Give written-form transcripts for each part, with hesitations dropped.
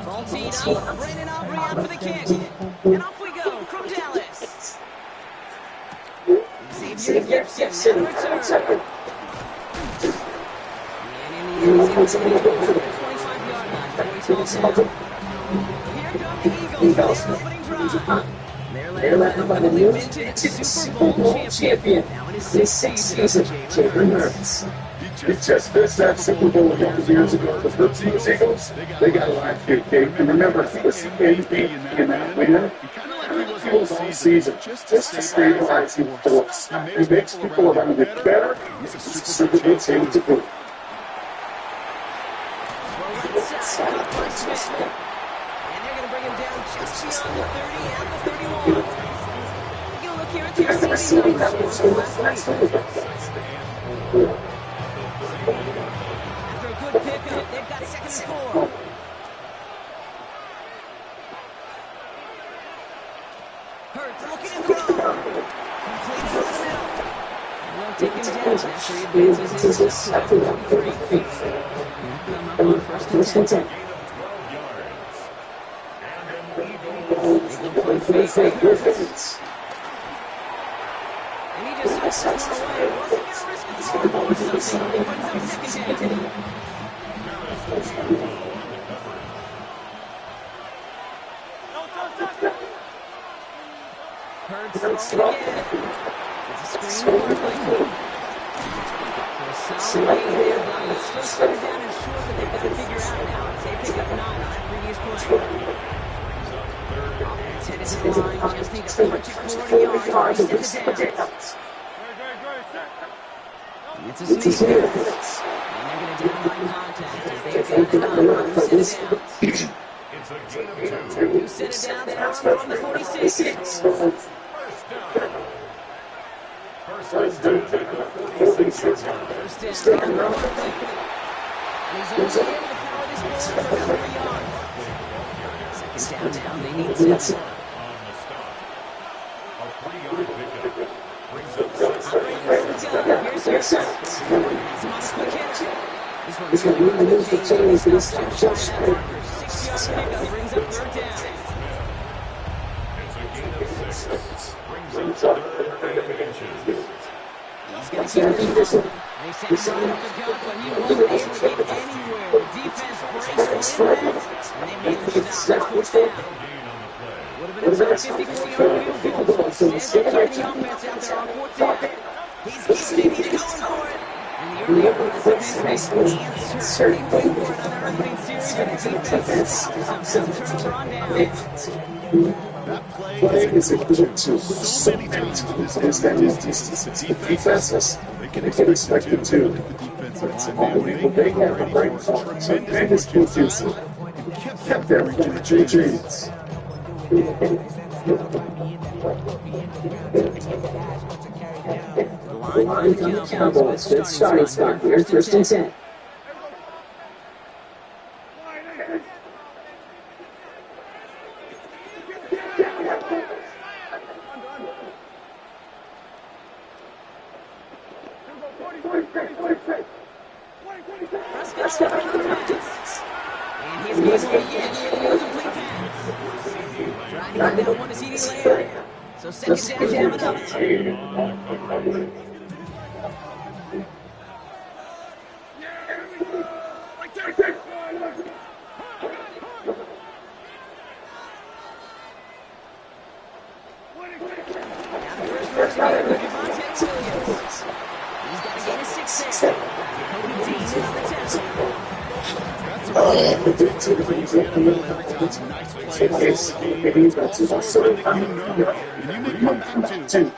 Ball teed up, Brandon Aubrey out for the kick. And off we go from Dallas. Xavier Gibson now return. And in the end, he's able to get to the 25-yard line before he's hauled down. Here come the Eagles for their opening drive. They're led by the newly minted Super Bowl champion. Now in his sixth season, Jalen Hurts. He just missed that Super Bowl a couple years ago. The Hurts Eagles, they got a live kick, Dave. And remember, he was the MVP in that winner. He was all season just to stabilize him force. He makes people around it better. He's a Super Bowl team to boot. And they're going to bring him down just beyond the 30 and the 31. Take a look here at the receiving numbers from last week. After a good pickup, they've got 2nd and 4. Hurts looking to throw. Complete over the middle. They'll take him down after he advances his step to 43. Come up on 1st and 10. And he just slips this one away. Wasn't going to risk a throw ball or something. He brings up 2nd down. Hurts throwing again. It's a screen Barkley. For a solid gain there, but it's still started down and short, but they've got to figure out now as they pick up 9 on that previous play. Offense headed to the line, just need to punch it 40 yards to step it down. It's a sneak pass. And they're going to down line contact as they have got it on who set it down. Who set it down from the 46. First down. And he's only able to power this ball for about 3 yards. Second down now, they need 7. Here's Hurts. This one's going to lose the chains for this time. 6-yard pickup brings up 3rd down. Brings up 38 inches. He's going to keep this one. They sent him up the gut, but he wasn't able to get anywhere. The defense breaks the impact, and they made the stop. First down. Would have been a 54-yard field goal. So instead, they're keeping the offense out there on 4th down. He's keeping it, he's going for it. And the early offense has been certainly waiting for another opening series, and the defense sometimes turns the run down. That play is a good tool. So many times is that defenses, they can expect it too. It's unbelievable. They have a great tremendous defense and kept their retreats. The line from the Cowboys. Good starting spot here. 1st and 10. And he's going to get a complete pass. Trying to get that one to CD Lamb. So 2nd down coming up.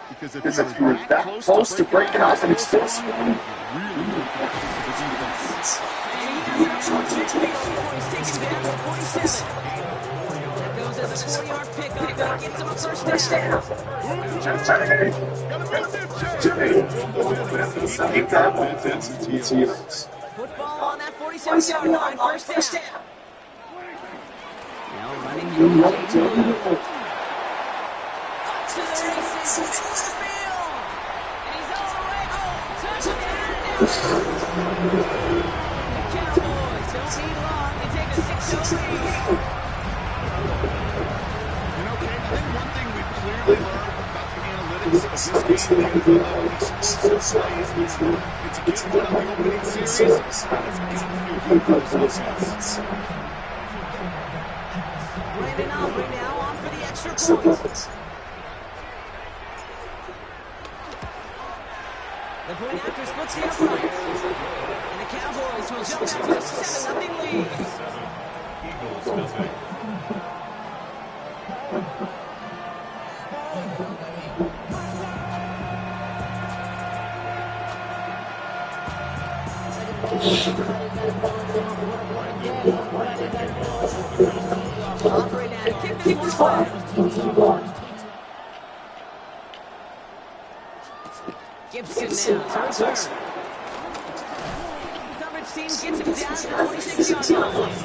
Because if you were that close to breaking off an extension, goes as a 4-yard pickup that gets him a 1st down. Football 47-yard line, first down. Now running Yoooo Lil. Up to the 36, middle of the field. And he's all the way home. Touchdown, the Cowboys don't need long. They take a 6-0 lead. You know, Kate, I think one thing we've clearly learned about the analytics of this game, explosive plays, it's a game out of the opening series. It's got to feel good for those offense. Brandon Aubrey now on for the extra point. The point after splits the upright. And the Cowboys will jump out to a 7-0 lead. Eagles nothing. Aubrey now to kick this one away. Gibson now to return. Coverage team gets him down to the 26-yard line.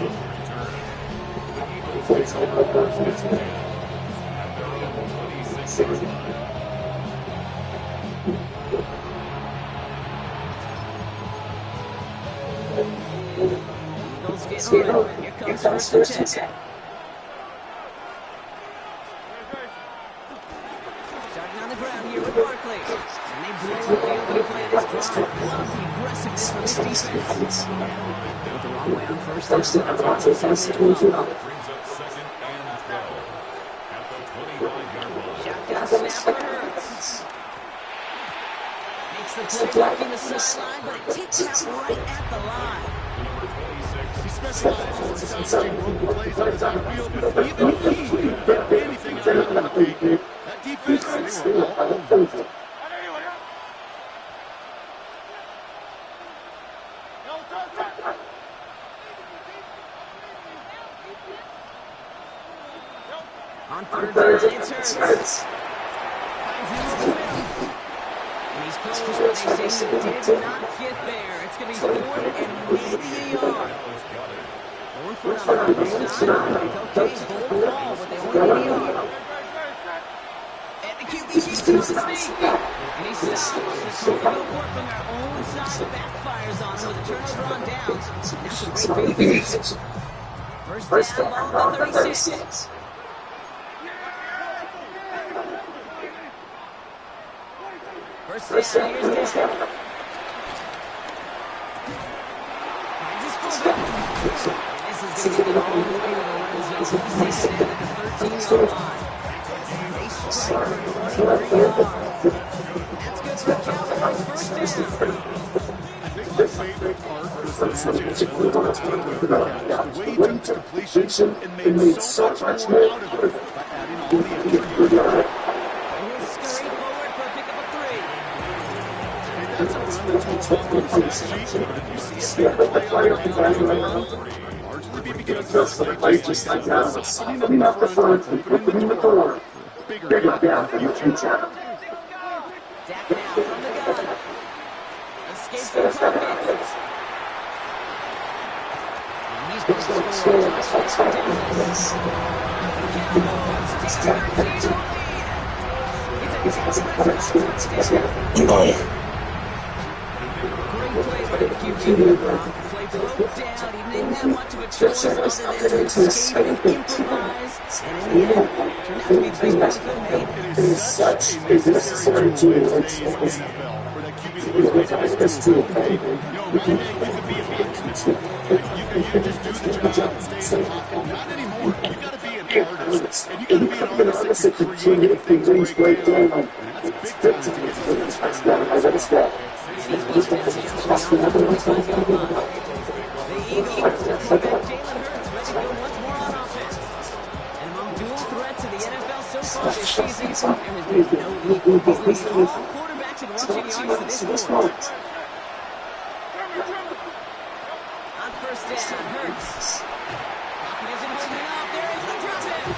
Eagles get on. Here comes first and 10. Starting on the ground here with Barkley. And they blow up the opening play of this drive. Love the aggressiveness from this defense. Went the wrong way on first down. Brings up second and 12 at the 25-yard line. Shotgun snap for Hurts. Makes the play blocking the sideline, but it takes him out right at the line. He specializes in salvaging broken plays on the field, but even he couldn't get anything out of the game. That defense, they were all over it. On third down, it's Hurts. Finds him over the middle. And he's close, but they say he did not get there. It's going to be 40 and maybe a yard. 4 foot on the other side. Okay, bold call, but they only need a yard. And the QB keeps it on the sneak. And he stops. The throw to go for it from their own side backfires on him with a turnover on downs. That's a great field position. First down, ball at the 36. First down, here's down. Finds his fullback. This is going to get it all the way to the line zone. He's taken down at the 13-yard line. They strike for 23 yards. That's good for the Cowboys. First down. I think my favorite part was the magic of the way he took completion and made so much more out of it by adding all the extra yards. He'll scurry forward for a pickup of 3. That's a run that's going to talk on the stat sheet, but if you see a bigger play on the ground, largely because of the play just like that, cleaning up the front and putting in the door. Bigger down for you two. Dak now from the gun. Escapes the pocket. And he's going to score a touchdown. Dallas. The Cowboys take a 13-0 lead. It's a touchdown. Great play by the QB. Play broke down. He didn't have much of a choice other than to escape and improvise. And in the end, turned out to be the best play made. It is such a necessary tool in today's NFL for that QB to play this tool. You know, one day you could be a marksman. You just do the job and stay in the pocket. Not anymore. You got to be an artist. And you got to be an artist that can create things break down. And that's big time to get to the touchdown. The Eagles have the 25-yard line. The Eagles have Jalen Hurts ready to go once more on offense. And among dual threats in the NFL so far this season, there has been no equal. He's leading all quarterbacks in rushing yards to this point. On first down, Hurts. Pocket isn't holding up. They're able to drop him.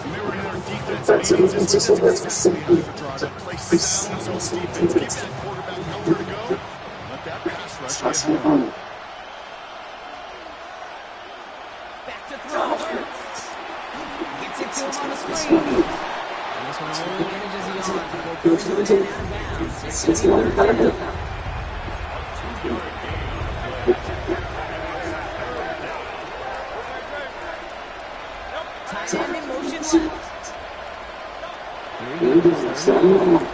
They were in their defense defense means this one doesn't exactly have a draw. They play sound zone defense, keep that quarterback nowhere to go. Let that pass rush get home. Back to throw. Gets it to him on the screen. And this one only manages the yard before going to an out of bounds. It's going to be third down. Tight end in motion left. Here he goes. Third and long.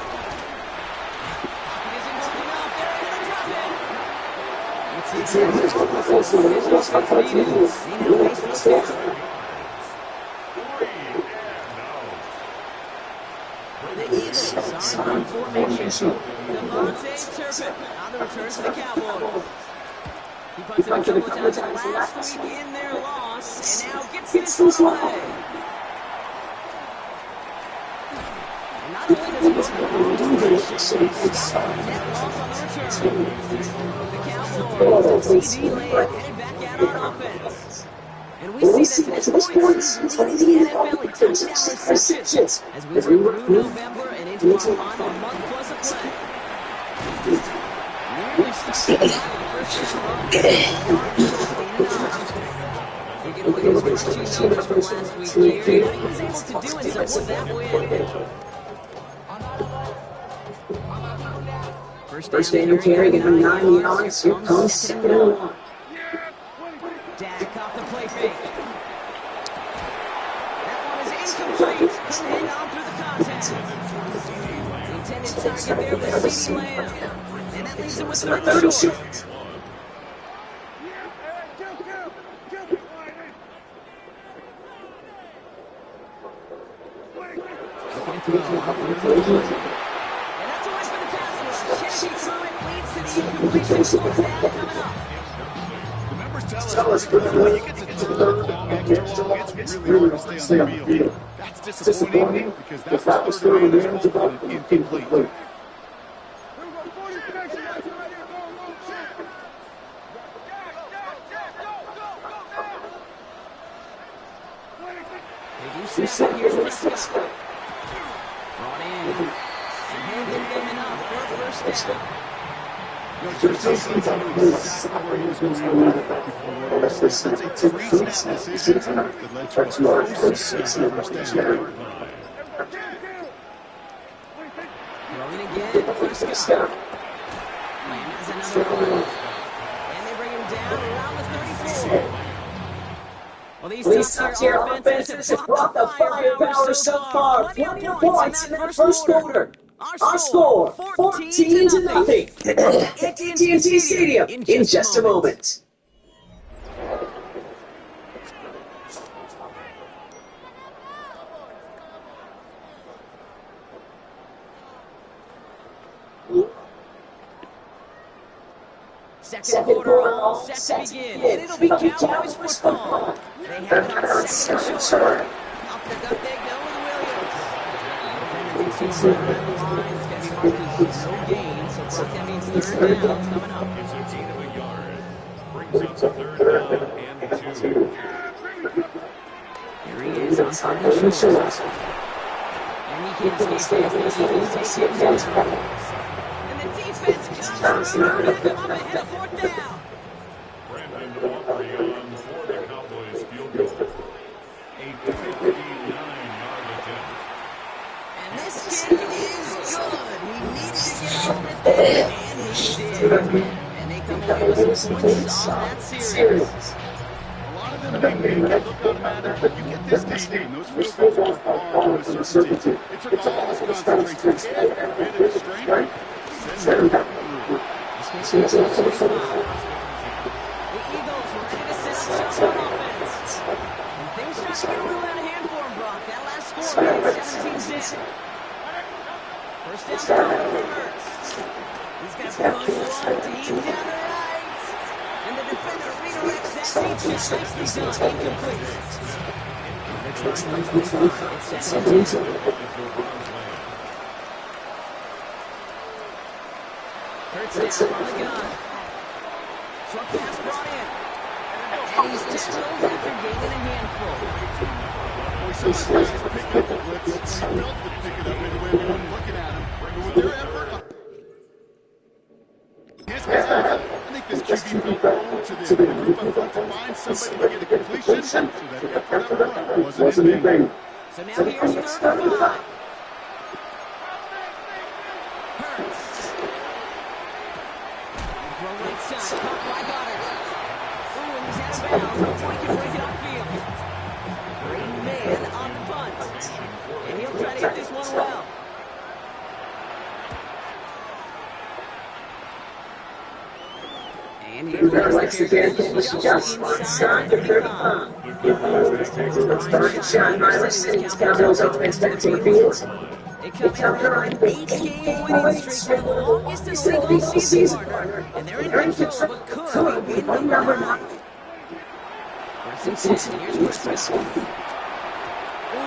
It's in the drop in. Let's see if it's needed. They now face full count. The Eagles are in formation. Devontae Turpin on the return to the Cowboys. He punted a couple of times last week in their loss, and now gets this one away. And not only does he go to the net loss on the return. The Cowboys, CD Lamb headed back out on offense. And we see that to this point, leading the NFL in touchdown receptions as we move through November and into our final month plus of play. Nearly 60 first down you can look at his rushing numbers from last week here. What he was able to do in support of that win. First down carry, get him 9 yards. Here comes second and long. Dak off the play fake. That one is incomplete. Couldn't hang on through the contact. The intended target there was CD Lamb. And that leaves him with third and short. Looking at throw. And that's away for the pass rush. Chasing through it leads to the incompletion. Slow down coming up. Tell us when you get to third long, extra long, it's really hard to stay on the field. That's disappointing because that was third and manageable and incomplete. They do snap it. Here's Prescott. Brought in. And handed them enough for a first down. There's no sense I knew exactly where he was going to go. That's a three-snap decision that led to a first down. Throwing again. Prescott. Lamb has another one. And they bring him down around the 34. Well, these top-tier offenses have brought the firepower so far. Plenty of points in that first quarter. Our score, 14-0 at AT&T Stadium in just a moment. Second quarter all set to begin, and it'll be Cowboys football. They have it on second and short. Up the gut they go with Williams. It's going to be marked as no gain, so that means third down coming up. It's a gain of a yard. Brings up third down and 2. Here he is on third and short. And he can't escape past the Eagles. Take him down. And the defense comes through and come up ahead of fourth down. Brandon Aubrey on for the Cowboys field goal. A 59-yard attempt. And this kick is good. He needed to get out of it, and he did. And they come away with some points on that series. A lot of them may look automatic, but you get this deep, and those field goals are far to a certainty. It took all this concentration, every bit of strength, send it through. The Eagles ready to set up shop on offense. And things start to get a little out of hand for him, Brock. That last score made it 17-10. First down from Hurts. He's got to push one deep down the right. And the defender redirects that deep shot. Nicely done. Incomplete. They're trying to move on. It's second and 10. Hurts down on the gun. Short pass brought in. And he's tackled after gaining a handful. we saw his guys pick up the blitz. He felt to pick it up in the way everyone looking at him. But with their effort, his behalf, I think this QB felt owed to the group up front to find somebody to get a completion, so that effort up front wasn't in vain. So now here's third and 5. Hurts. Throw right side, caught by Goddard. Ooh, and he's out of bounds before he can break it upfield. Great man on the punt. And he'll try to hit this one well. And he likes to get just inside the 35. Third shot, Myler City's Cowboys open expecting fields. They come in on an 8-game winning streak, the longest in the league all season, partner. And they're in control, but could win number 9. First and 10, here's Prescott. Ooh,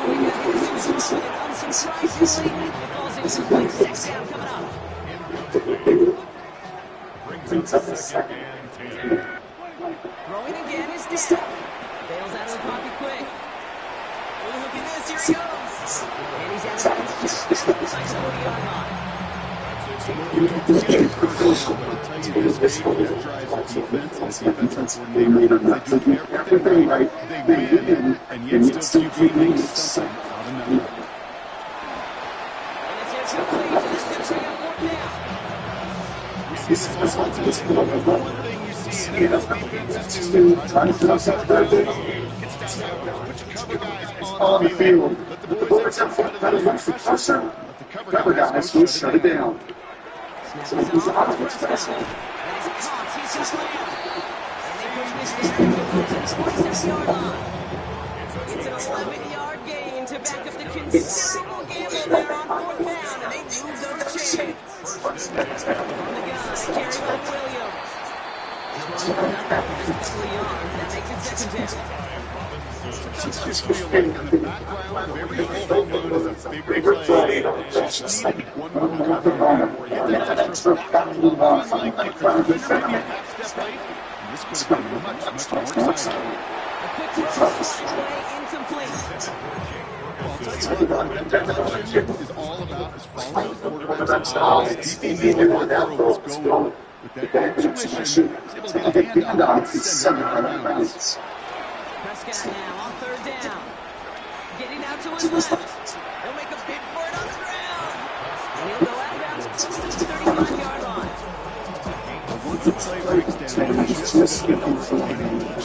he got hit in the with it, unsurprisingly. It falls incomplete. 6th down coming up. Brings up the second and 10. Throwing again is down. Bails out of the pocket quick. Oh, look at this. Here he goes. And he's out of bounds just inside the 40-yard line. I'll tell you, this game drives the defense and defensive coordinator. They do everything right. They win, and yet still QB makes something out of nothing. And it's incomplete, and that's going to bring up 4th down. This is one thing you see in NFL defenses do. Try to force out the It's down there. Put your cover guys on the field. Let the boys up front of the pressure. Let the cover guys go shut it down. Snap is off. Prescott. And he's caught. He's just land. And they push this down. He moves in 27-yard line. It's an 11-yard gain to back up the considerable gamble there on 4th down. And they move those chains. On the gun, carry by Williams. He's running for nothing for just a couple of yards. That makes it 2nd down. Sometimes I feel like in the background of every home run is a bigger play. Just need one more cover. Get that extra back. Like the defender maybe a half-step late. This could have been much more exciting. A quick throw, slides away, incomplete. I'll tell you what, that definition is all about is following the quarterback's eyes. He knew where that throw was going. With that intuition, he's able to get a handoff and send it out of bounds. Prescott now on 3rd down. Getting out to his left. He'll make a bid for it on the ground. And he'll go out of bounds close to the 35-yard line. Once the play breaks down,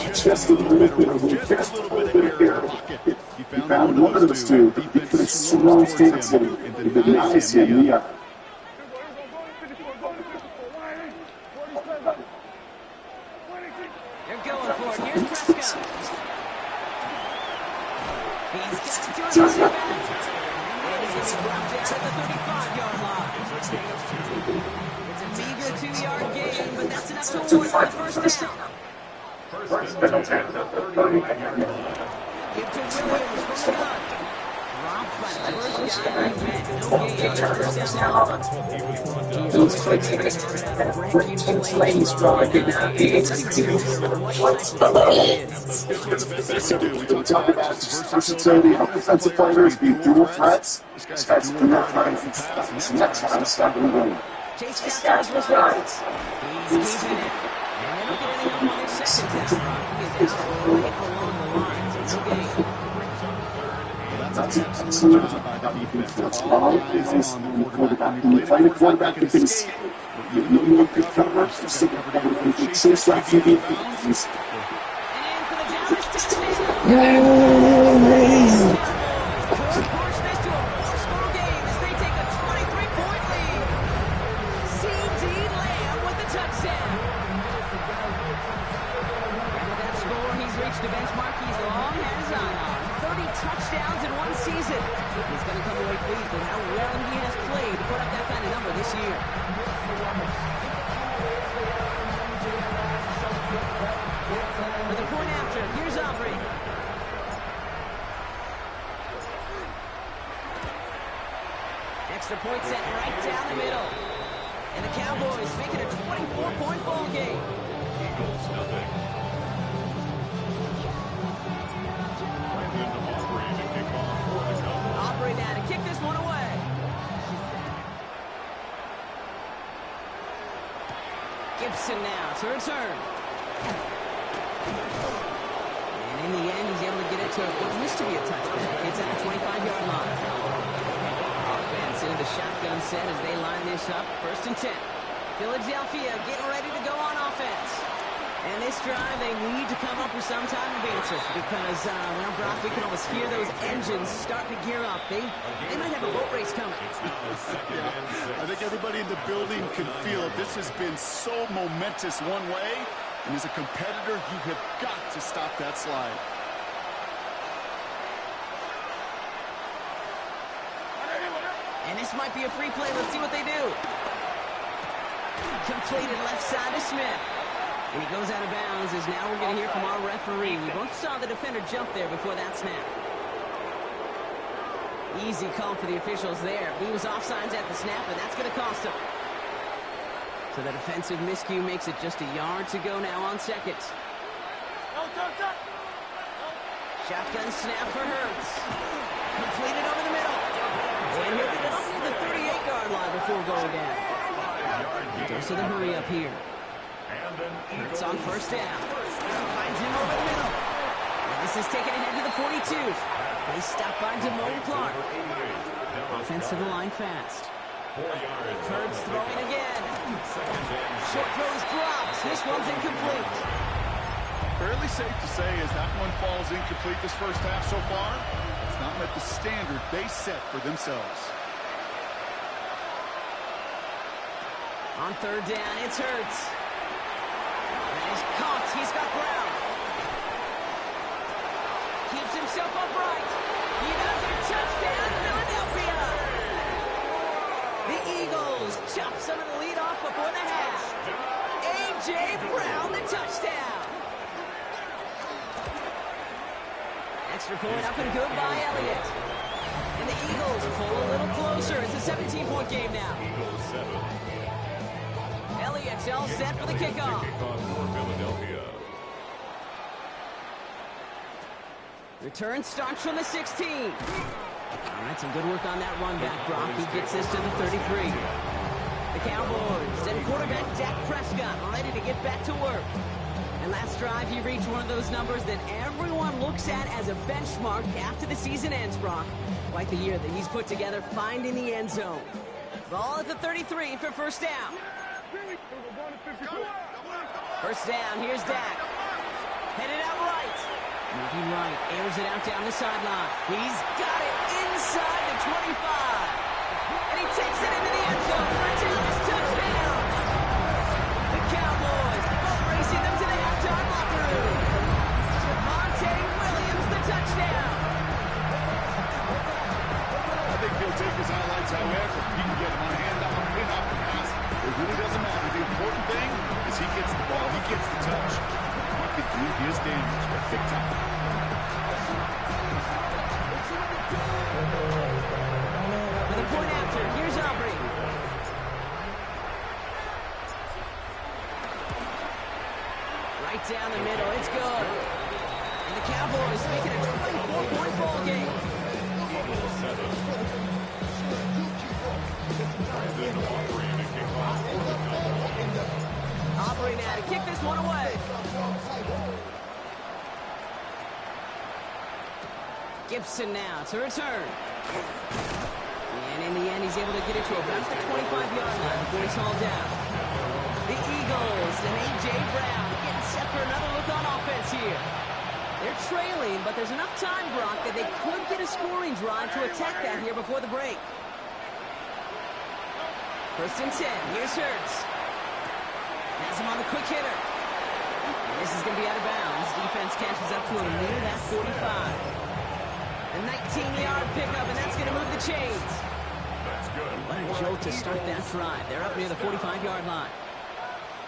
just a little bit of air in the pocket. He found one of those two. Defense slows towards him and denies him the other. They're going for it. Here's Prescott. He's got to his back. And he's going to be brought down at the 35-yard line. It's a meager 2-yard gain, but that's enough to award for the 1st down. First and 10 at the 39-yard line. Give to Williams from the gun. Dropped by the first guy he met. No gain on the 1st down. Those quick breaking plays drawing it out. We talk about versatility of offensive players being dual threats. This guy's dual threats, and that's why I'm stopping the run. Chase Downs was right. He's keeping it. And they don't get anything up on their 2nd down. He is out right along the line. So no gain. That's an excellent job by the defense. All eyes on the quarterback. When you play the quarterback, you can escape. You can cover, chase that QB bounds. And in for the Dallas touchdown. Could push this to a 4-score game as they take a 23-point lead. C.D. Lamb with the touchdown. And with that score, he's reached the benchmark he's long had his eye on. 30 touchdowns in one season. He's going to come away pleased with how well he has played to put up that kind of number this year. For the point after, here's Aubrey. Extra point set right down the middle. And the Cowboys make it a 24-point ball game. Eagles nothing. Brandon Aubrey to kick Gibson now to return. And in the end, he's able to get it to what used to be a touchback. It's at the 25-yard line. Offense into the shotgun set as they line this up. 1st and 10. Philadelphia getting ready to go on offense. And this drive, they need to come up with some type of answer because, well, Brock, we can almost hear those engines starting to gear up. They might have a boat race coming. Yeah, I think everybody in the building can feel it. This has been so momentous one way, and as a competitor, you have got to stop that slide. And this might be a free play. Let's see what they do. Completed left side to Smith. And he goes out of bounds as now we're going to hear from our referee. We both saw the defender jump there before that snap. Easy call for the officials there. He was offsides at the snap, and that's going to cost him. So the defensive miscue makes it just a yard to go now on 2nd. Shotgun snap for Hurts. Completed over the middle. And he'll get it up to the 38-yard line before going down. Goes to the hurry up here. Hurts on 1st down. Finds him over the middle. And this is taken ahead to the 42. They stop by Damone Clark. Offense to the line fast. Hurts throwing again. Short throws dropped. This one's incomplete. Fairly safe to say as that one falls incomplete this first half so far, it's not met the standard they set for themselves. On 3rd down, it's Hurts. He's caught. He's got ground. Keeps himself upright. He does a touchdown, Philadelphia. The Eagles chop some of the lead off before the half. A.J. Brown, the touchdown. Extra point up and good by Elliott. And the Eagles pull a little closer. It's a 17-point game now. Eagles 7. Elliott's all set for the kickoff. Return starts from the 16. All right, some good work on that run back, Brock. He gets this to the 33. The Cowboys and quarterback Dak Prescott ready to get back to work. And last drive, he reached one of those numbers that everyone looks at as a benchmark after the season ends, Brock. Quite the year that he's put together, finding the end zone. Ball at the 33 for 1st down. 1st down, here's Dak. Headed out right. Moving right, airs it out down the sideline. He's got it inside the 25. And he takes it into the end zone for a Dallas touchdown. The Cowboys boat racing them to the halftime locker room. Javonte Williams, the touchdown. I think he'll take his highlights however. He can get him on handoff, pin off the pass. It really doesn't matter. The important thing is he gets the ball, he gets the touch. He could do his damage big time. For the point after, here's Aubrey. Right down the middle, it's good. And the Cowboys make it a 24-point ball game. Eagles 7. Aubrey now to kick this one away. Gibson now to return. And in the end, he's able to get it to about the 25-yard line before he's hauled down. The Eagles and A.J. Brown getting set for another look on offense here. They're trailing, but there's enough time, Brock, that they could get a scoring drive to attack that here before the break. 1st and 10. Here's Hurts. Has him on the quick hitter. And this is going to be out of bounds. Defense catches up to him near that 45. A 19-yard pickup, and that's going to move the chains. That's good. What a jolt to start that drive. They're up near the 45-yard line.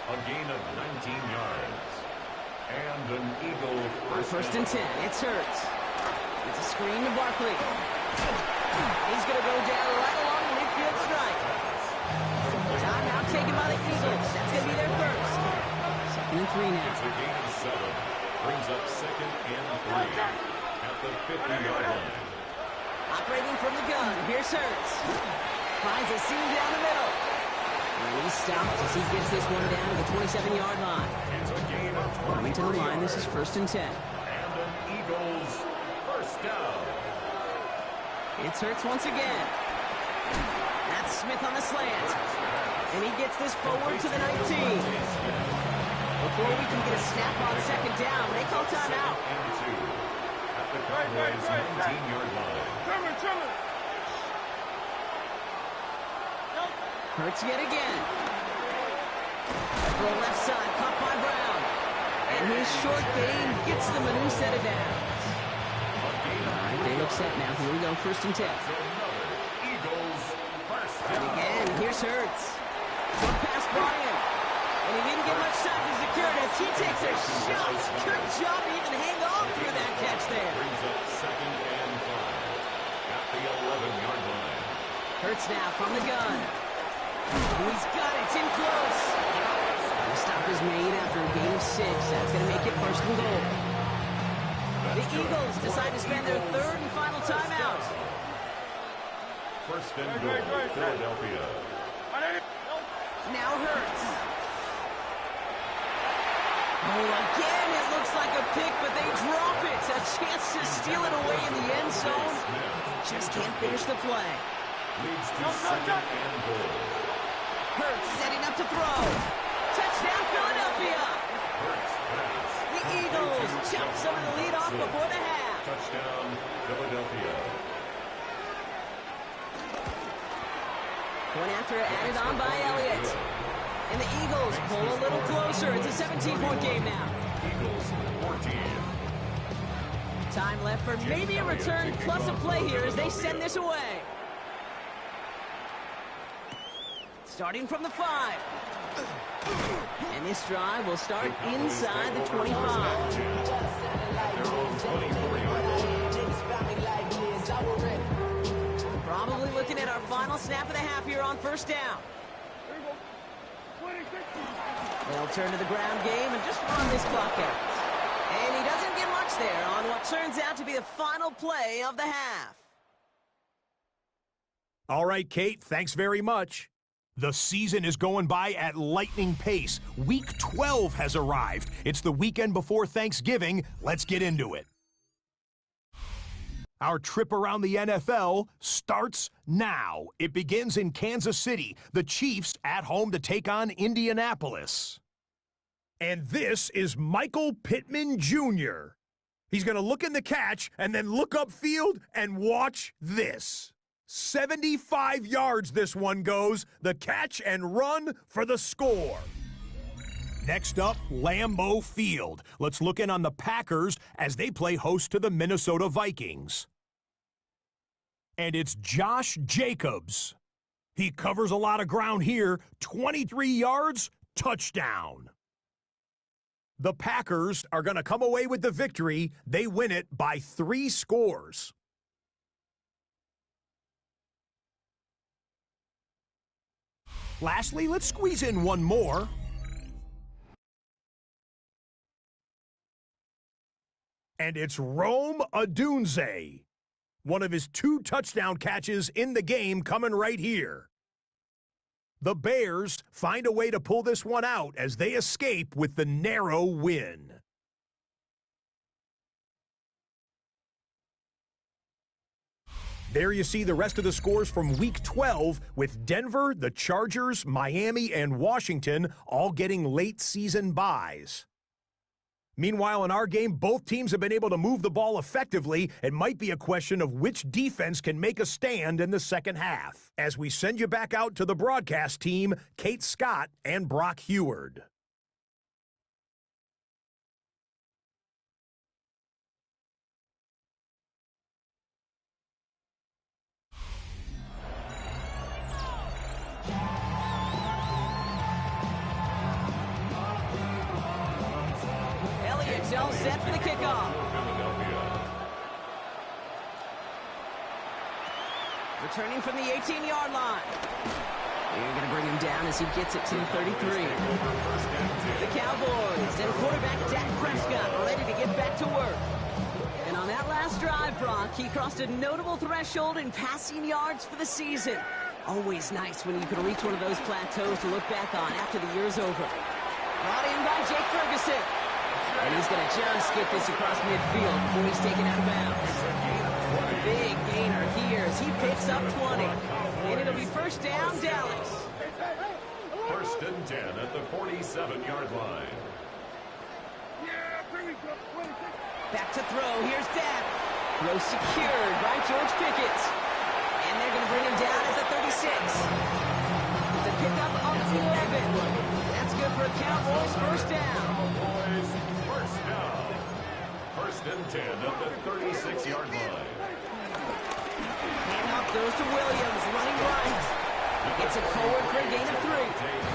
A gain of 19 yards. And an Eagle On 1st and 10, it's Hurts. It's a screen to Barkley. He's going to go down right along the midfield stripe. Timeout taken by the Eagles. That's going to be their first. 2nd and 3 now. It's a gain of 7. Brings up 2nd and 3 at the 50-yard line. Operating from the gun, here's Hurts. Finds a seam down the middle. And he's stopped as he gets this one down to the 27-yard line. It's a gain of 20 Coming to the line, this is 1st and 10. And an Eagles first down. It's Hurts once again. That's Smith on the slant. And he gets this forward to the 19. Before we can get a snap on 2nd down, they call timeout. And 2 at the Cowboys' 19-yard line. Hurts yet again. Throw left side, caught by Brown. And his short gain gets them a new set of downs. All right, they look set now. Here we go, 1st and 10. Eagles first And down. again, here's Hurts. Short pass brought in. And he didn't get much time to secure it as he takes a shot. Good job to even hang on through that catch there. Brings up 2nd and 5 at the 11-yard line. Hurts now from the gun. He's got it. It's in close. The stop is made after a gain of 6. That's going to make it 1st and goal. The Eagles decide to spend their 3rd and final timeout. 1st and goal, Philadelphia. Now Hurts. Oh, again, it looks like a pick, but they drop it. A chance to steal it away in the end zone. They just can't finish the play. Leads to 2nd and goal. Hurts setting up to throw. Touchdown, Philadelphia. Hurts pass. The Eagles chop some of the lead off before the half. Touchdown, Philadelphia. One after added on by Elliott. And the Eagles pull a little closer. It's a 17-point game now. Eagles 14. Time left for maybe a return plus a play here as they send this away. Starting from the 5. And this drive will start inside the 25. Their own 24-yard line. Probably looking at our final snap of the half here on 1st down. They'll turn to the ground game and just run this clock out. And he doesn't get much there on what turns out to be the final play of the half. All right, Kate, thanks very much. The season is going by at lightning pace. Week 12 has arrived. It's the weekend before Thanksgiving. Let's get into it. Our trip around the NFL starts now. It begins in Kansas City. The Chiefs at home to take on Indianapolis. And this is Michael Pittman Jr. He's going to look in the catch and then look upfield and watch this. 75 yards this one goes. The catch and run for the score. Next up, Lambeau Field. Let's look in on the Packers as they play host to the Minnesota Vikings. And it's Josh Jacobs. He covers a lot of ground here. 23 yards, touchdown. The Packers are going to come away with the victory. They win it by 3 scores. Lastly, let's squeeze in one more. And it's Rome Odunze. One of his 2 touchdown catches in the game coming right here. The Bears find a way to pull this one out as they escape with the narrow win. There you see the rest of the scores from Week 12 with Denver, the Chargers, Miami, and Washington all getting late-season byes. Meanwhile, in our game, both teams have been able to move the ball effectively. It might be a question of which defense can make a stand in the second half. As we send you back out to the broadcast team, Kate Scott and Brock Heward. Elliott's all set for the kickoff. Returning from the 18-yard line. They're going to bring him down as he gets it to the 33. The Cowboys and quarterback Dak Prescott ready to get back to work. And on that last drive, Brock, he crossed a notable threshold in passing yards for the season. Always nice when you can reach one of those plateaus to look back on after the year's over. Brought in by Jake Ferguson. And he's going to just get this across midfield before he's taken out of bounds. Big gainer here as he picks up 20. And it'll be first down, Dallas. First and 10 at the 47-yard line. Back to throw. Here's Dak. Throw secured by George Pickett. And they're going to bring him down at the 36. It's a pickup on the 11. That's good for a Cowboys first down. Cowboys first down. First and 10 at the 36-yard line. Handoff goes to Williams, running right. Gets it forward for a gain of 3.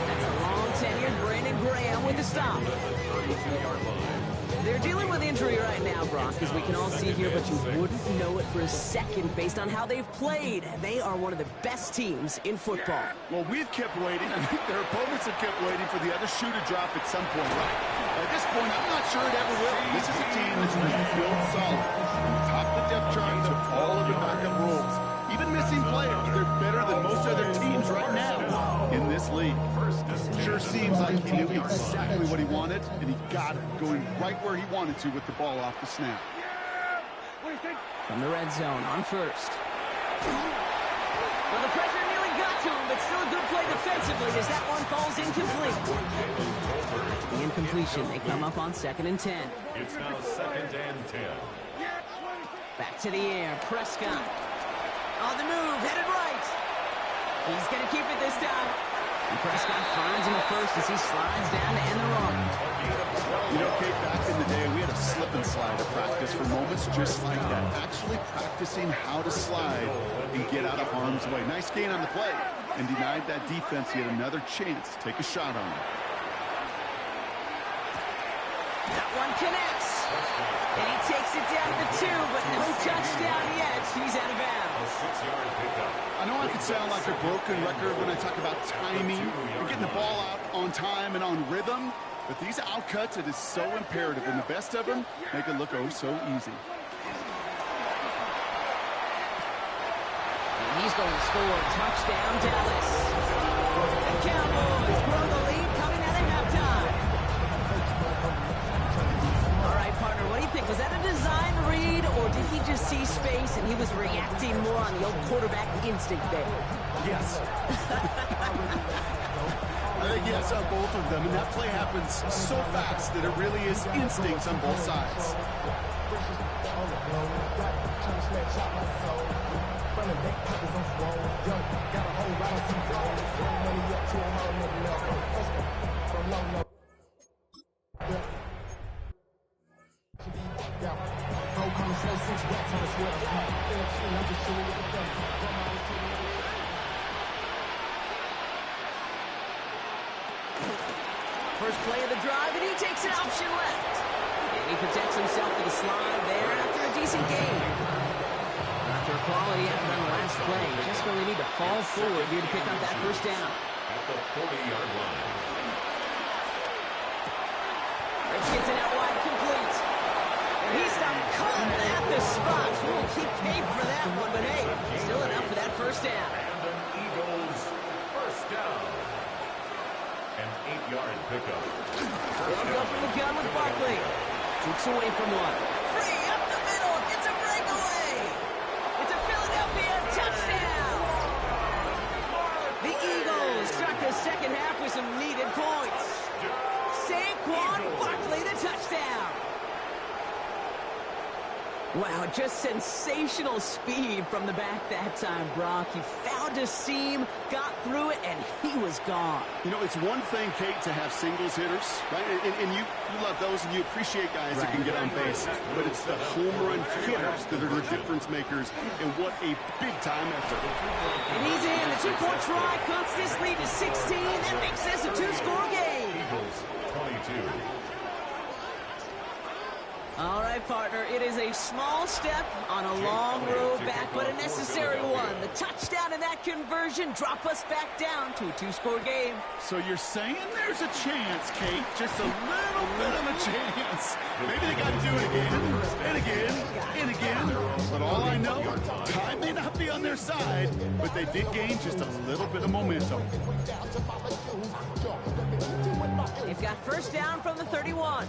That's a long-tenured Brandon Graham with the stop. 32-yard line. They're dealing with injury right now, Brock, as we can all see here, but you wouldn't know it for a second based on how they've played. They are one of the best teams in football. Well, we've kept waiting. I think their opponents have kept waiting for the other shoe to drop at some point, right? At this point, I'm not sure it ever will. This is a team that's been built solid. From the top of the depth chart to all of the backup roles. Even missing players, they're better than most other teams right now in this league. Sure seems like he knew exactly what he wanted, and he got it, going right where he wanted to with the ball off the snap. From the red zone on first. Well, the pressure nearly got to him, but still a good play defensively as that one falls incomplete. After the incompletion, they come up on 2nd and 10. It's now 2nd and 10. Back to the air, Prescott. On the move, headed right. He's going to keep it this time. And Prescott finds him at first as he slides down to end the run. You know, Kate, back in the day, we had a slip and slide to practice for moments just like that. Actually practicing how to slide and get out of harm's way. Nice gain on the play, and denied that defense yet another chance to take a shot on him. That one connects. And he takes it down to the 2, but no touchdown yet. He's out of bounds. 6-yard pickup. I know I could sound like a broken record when I talk about timing and getting the ball out on time and on rhythm, but these outcuts, it is so imperative, and the best of them make it look oh so easy. And he's going to score. Touchdown, Dallas. The Cowboys grow the lead coming out of halftime. All right, partner, what do you think? Was that a design read, or did he just see space and he was reacting more on the old quarterback instinct there? Yes. I think yes on both of them, and that play happens so fast that it really is instincts on both sides. First play of the drive, and he takes an option left. And he protects himself to the slide there after a decent gain. After a quality effort on the last play, just really need to fall forward here to pick up that first down. At the 40-yard line. Rich gets it out wide, complete. And he's done caught at the spot. Ooh, he paid for that one, but hey, still enough for that first down. And an Eagles first down. An 8-yard pickup. They'll go from the gun with Barkley. Kicks away from one. Free up the middle. It's a breakaway. It's a Philadelphia touchdown. The Eagles start the second half with some needed points. Saquon Barkley, the touchdown. Wow, just sensational speed from the back that time, Brock. He found a seam, got through it, and he was gone. You know, it's one thing, Kate, to have singles hitters, right? And you love those, and you appreciate guys that can get on base. But it's the home run hitters that are the difference makers, and what a big-time effort. And he's in. The two-point try cuts this lead to 16. That makes this a two-score game. Eagles 22. All right, partner, it is a small step on a long road back, but a necessary one. The touchdown and that conversion drop us back down to a 2-score game. So you're saying there's a chance, Kate, just a little bit of a chance. Maybe they got to do it again, and again, and again. But all I know, time may not be on their side, but they did gain just a little bit of momentum. They've got first down from the 31.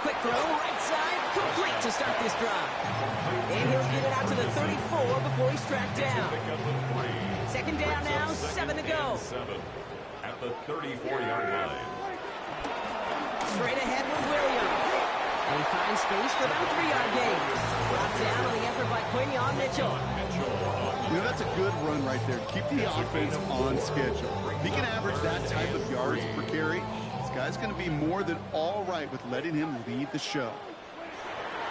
Quick throw, right side, complete to start this drive. And he'll get it out to the 34 before he's tracked down. Second down now, 7 to go. At the 34-yard line. Straight ahead with Williams. And he finds space for about a 3-yard gain. Brought down on the effort by Quinion Mitchell. You know, that's a good run right there. Keep the offense on schedule. If he can average that type of yards per carry, this guy's going to be more than all right with letting him lead the show.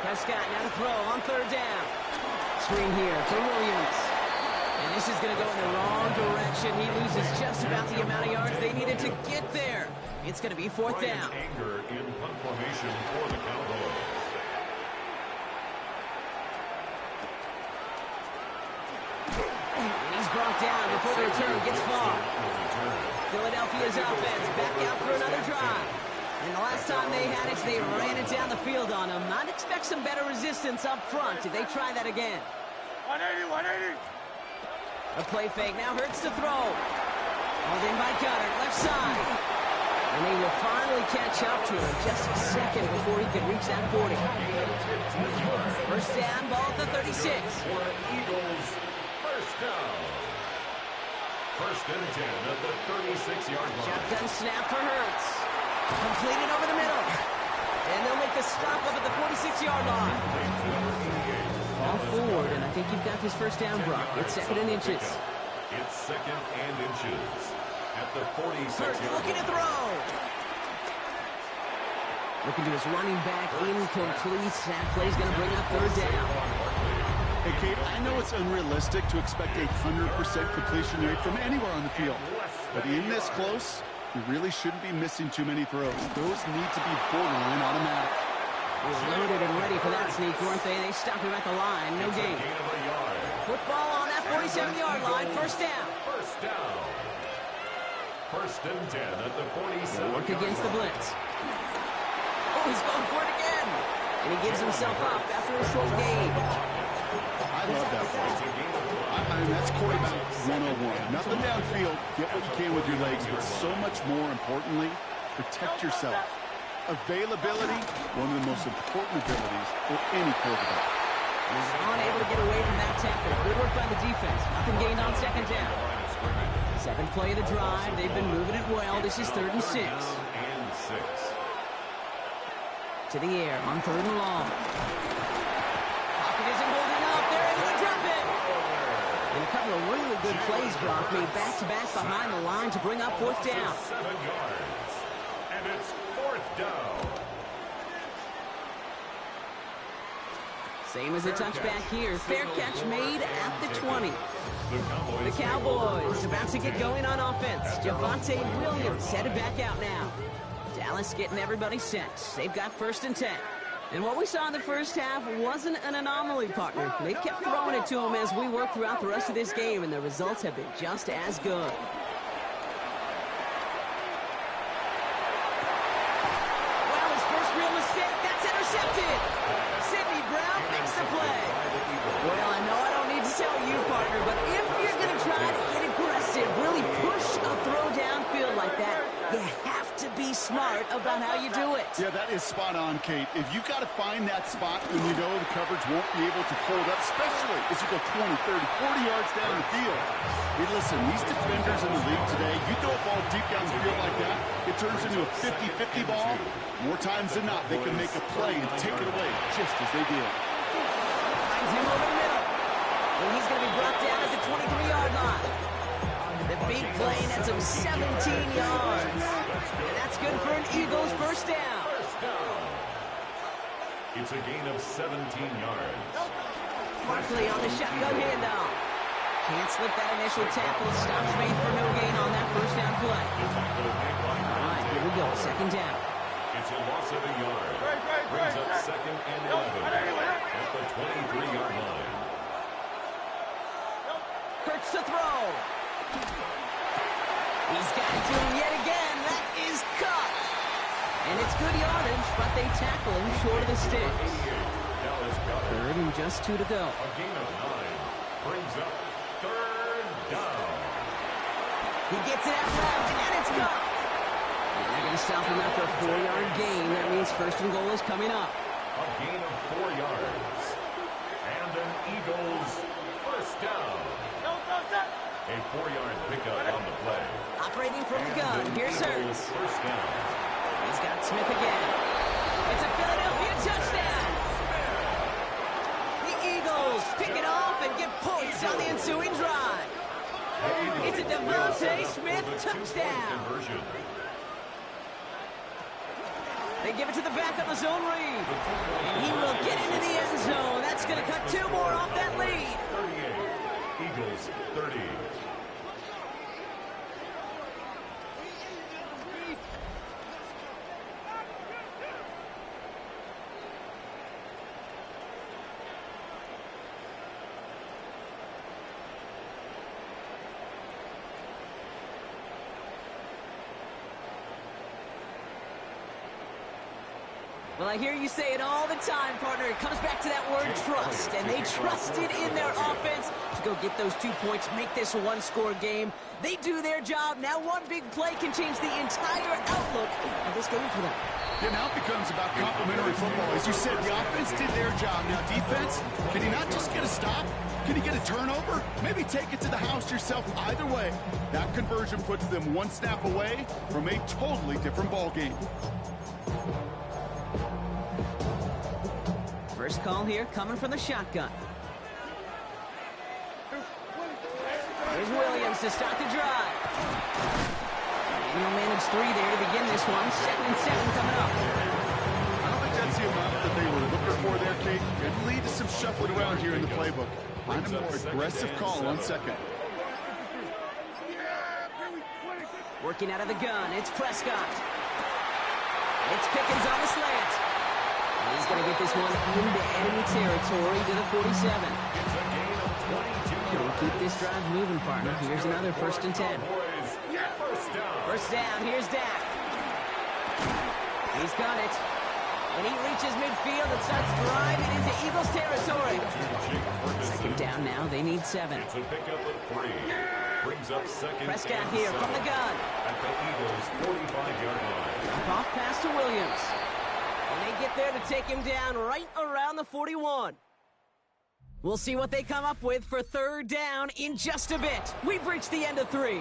Prescott now to throw on third down. Screen here for Williams. And this is going to go in the wrong direction. He loses just about the amount of yards they needed to get there. It's going to be fourth down. Anger in punt formation for the Cowboys. And he's brought down before the return gets far. Philadelphia's offense back out for another drive. And the last time they had it, they ran it down the field on him. I'd expect some better resistance up front if they try that again. 180. A play fake now hurts to throw. Hauled in by Gunner, left side. And they will finally catch up to him just a second before he can reach that 40. First down, ball at the 36. For Eagles, first down. First and 10 at the 36-yard line. Shotgun snap for Hurts. Completed over the middle. And they'll make the stop up at the 46-yard line. Fall forward, and I think you've got this first down, Brock. It's second and inches. It's second and inches at the 46-yard line. Looking to throw. Looking to his running back, incomplete. That play's going to bring up third down. Hey, Kate, I know it's unrealistic to expect a 100% completion rate from anywhere on the field. But in this close, you really shouldn't be missing too many throws. Those need to be borderline automatic. They were loaded and ready for that sneak, weren't they? They stopped him at the line. No gain. Football on that 47-yard line. First down. First down. First and 10 at the 47. Work against the blitz. Oh, he's going for it again. And he gives himself up after a short gain. I love that play. I mean, that's quarterback 101. Nothing downfield. Get what you can with your legs, but so much more importantly, protect yourself. Availability, one of the most important abilities for any quarterback. He's unable to get away from that tackle. Good work by the defense. Nothing gained on second down. Seventh play of the drive. They've been moving it well. This is third and 6. To the air on third and long. Pocket isn't holding up. They're able to drop it. And a couple of really good plays, Brock, made back-to-back behind the line to bring up fourth down. 7 yards. And it's fourth down. Same as a touchback here. Fair catch made at the 20. The Cowboys about to get going on offense. Javonte Williams headed back out now. Dallas getting everybody set. They've got first and 10. And what we saw in the first half wasn't an anomaly, partner. They kept throwing it to him as we worked throughout the rest of this game, and the results have been just as good. Well, his first real mistake, that's intercepted. Sidney Brown makes the play. Well, I know I don't need to tell you, partner, but if you're going to try to get aggressive, really push a throw downfield like that, you have to be smart about how you do it. Yeah, that is spot on, Kate. If you've got to find that spot when you know the coverage won't be able to hold up, especially as you go 20, 30, 40 yards down the field. Hey, listen, these defenders in the league today, you throw a ball deep down the field like that, it turns into a 50-50 ball. More times than not, they can make a play and take it away just as they did. Finds him over the middle. And he's going to be brought down at the 23-yard line. The big play nets him 17 yards. And that's good for an Eagles first down. It's a gain of 17 yards. Barkley on the shotgun handoff. Can't slip that initial tackle. Stops made for no gain on that first down play. All right, Here we go, second down. It's a loss of a yard. Brings up second and 11 at the 23-yard line. Hurts to throw. He's got it to him yet again. That is caught. And it's good yardage, but they tackle him short of the sticks. Third and just 2 to go. A gain of 9 brings up third down. He gets it out left, and it's caught. And they're going to stop him after a 4-yard gain. That means first and goal is coming up. A gain of 4 yards. And an Eagles first down. A 4-yard pickup on the play. Operating from the gun, here's Hurts. First down. He's got Smith again. It's a Philadelphia touchdown. The Eagles pick it off and get points on the ensuing drive. It's a Devontae Smith touchdown. They give it to the back on the zone read. And he will get into the end zone. That's going to cut 2 more off that lead. 38. Eagles 30. Well, I hear you say it all the time, partner. It comes back to that word trust, and they trusted in their offense to go get those 2 points, make this a one-score game. They do their job. Now one big play can change the entire outlook of this game for them. Yeah, now it becomes about complementary football. As you said, the offense did their job. Now defense, can he not just get a stop? Can he get a turnover? Maybe take it to the house yourself. Either way, that conversion puts them 1 snap away from a totally different ball game. First call here coming from the shotgun. There's Williams to start the drive. And he'll manage 3 there to begin this one. 2nd and 7 coming up. I don't think that's the amount that they were looking for there, Kate. Could lead to some shuffling around here in the playbook. Find a more aggressive call on second. Working out of the gun, it's Prescott. It's Pickens on the slant. He's going to get this one into enemy territory to the 47. It's a gain of 22 We'll yards. keep this drive moving, partner. Here's another 1st and 10. First down. First down, here's Dak. He's got it. And he reaches midfield and starts driving into Eagles territory. Second down now, they need 7. It's a pickup of 3. Brings up second. Prescott and here 7 from the gun. at the Eagles' 45-yard line. Drop off pass to Williams. And they get there to take him down right around the 41. We'll see what they come up with for third down in just a bit. We've reached the end of 3.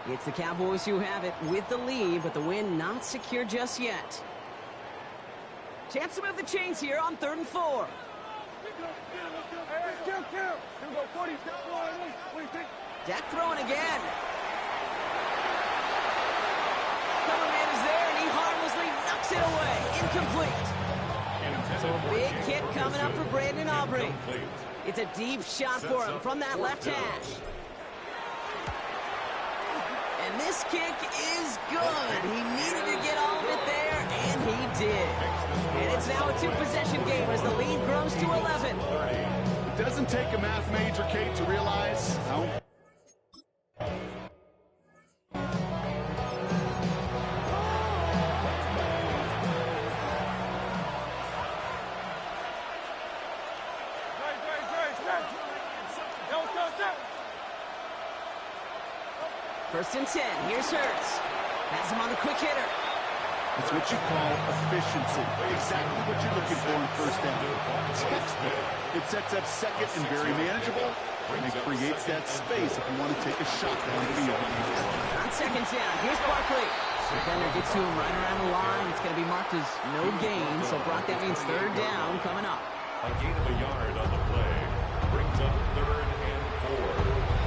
It's the Cowboys who have it with the lead, but the win not secure just yet. Chance to move the chains here on 3rd and 4. Dak throwing again. Cover man is there, and he harmlessly knocks it away. Incomplete. So a big hit coming up for Brandon Aubrey. It's a deep shot for him from that left hash. And this kick is good. He needed to get all of it there, and he did. And it's now a 2-possession game as the lead grows to 11. It doesn't take a math major, Kate, to realize how... First and 10. Here's Hurts. Has him on the quick hitter. It's what you call efficiency. Exactly what you're looking for in first down. Textbook. It sets up second and very manageable, and it creates that space if you want to take a shot down the field. On second down, here's Barkley. Defender gets to him right around the line. It's going to be marked as no gain, so Brock, that means third down coming up. A gain of a yard on the play. Brings up 3rd and 4.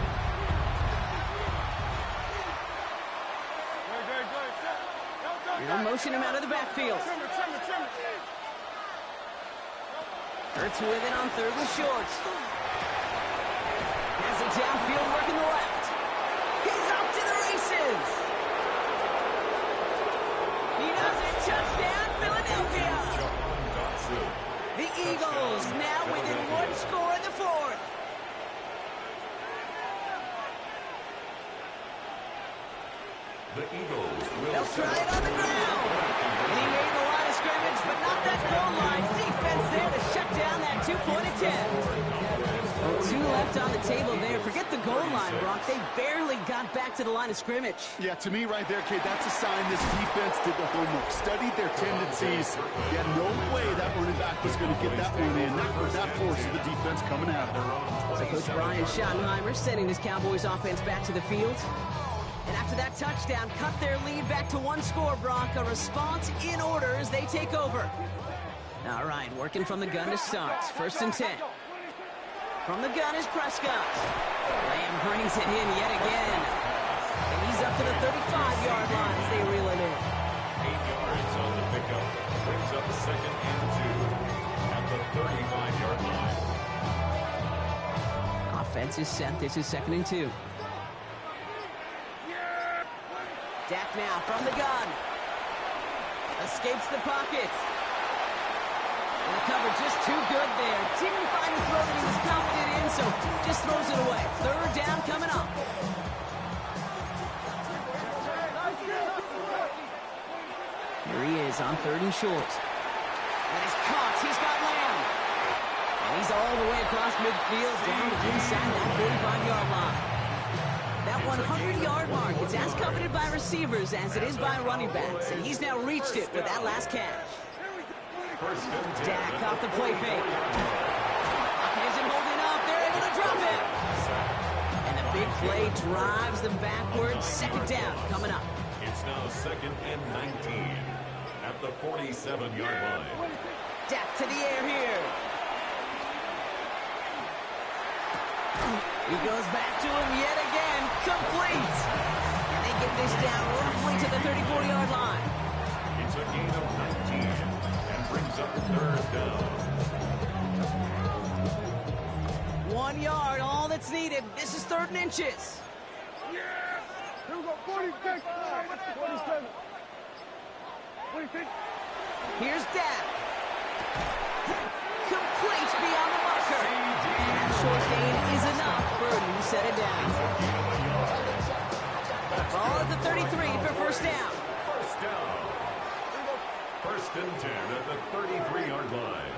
They'll motion him out of the backfield. Hurts with it on 3rd and short. Has it downfield, working the left. He's off to the races. The Eagles will They'll try it on the ground. And he made the line of scrimmage, but not that goal line. Defense there to shut down that two-point attempt. Well, 2 left on the table there. Forget the goal line, Brock. They barely got back to the line of scrimmage. Yeah, to me right there, Kate, that's a sign this defense did the homework, studied their tendencies. Yeah, no way that running back was going to get that one in. Not with that force of the defense coming at him. So Coach Brian Schottenheimer sending his Cowboys offense back to the field. And after that touchdown, cut their lead back to 1 score, Brock. A response in order as they take over. All right, working from the gun to start. 1st and 10. From the gun is Prescott. Lamb brings it in yet again. And he's up to the 35-yard line as they reel it in. 8 yards on the pickup. Brings up 2nd and 2 at the 35-yard line. Offense is set. This is 2nd and 2. Dak now from the gun. Escapes the pocket. And the cover just too good there. Didn't find the throw that he was confident in, so just throws it away. 3rd down coming up. Here he is on 3rd and short. And he's caught. He's got Lamb. And he's all the way across midfield down inside that 45-yard line. That 100-yard mark is as coveted by receivers as it is by running backs, and he's now reached it with that last catch. Dak off the play fake. Isn't holding up. They're able to drop him. And the big play drives them backwards. 2nd down coming up. It's now 2nd and 19 at the 47-yard line. Dak to the air here. He goes back to him yet again. Complete. And they get this down roughly to the 34-yard line. It's a gain of 19 and brings up 3rd down. 1 yard, all that's needed. This is 3rd and inches. Here we go, 46. 47. 46. Here's Dak. Complete beyond the marker. And that short gain is enough for a new set of downs. Ball at the 33 for 1st down. 1st down. 1st and 10 at the 33-yard line.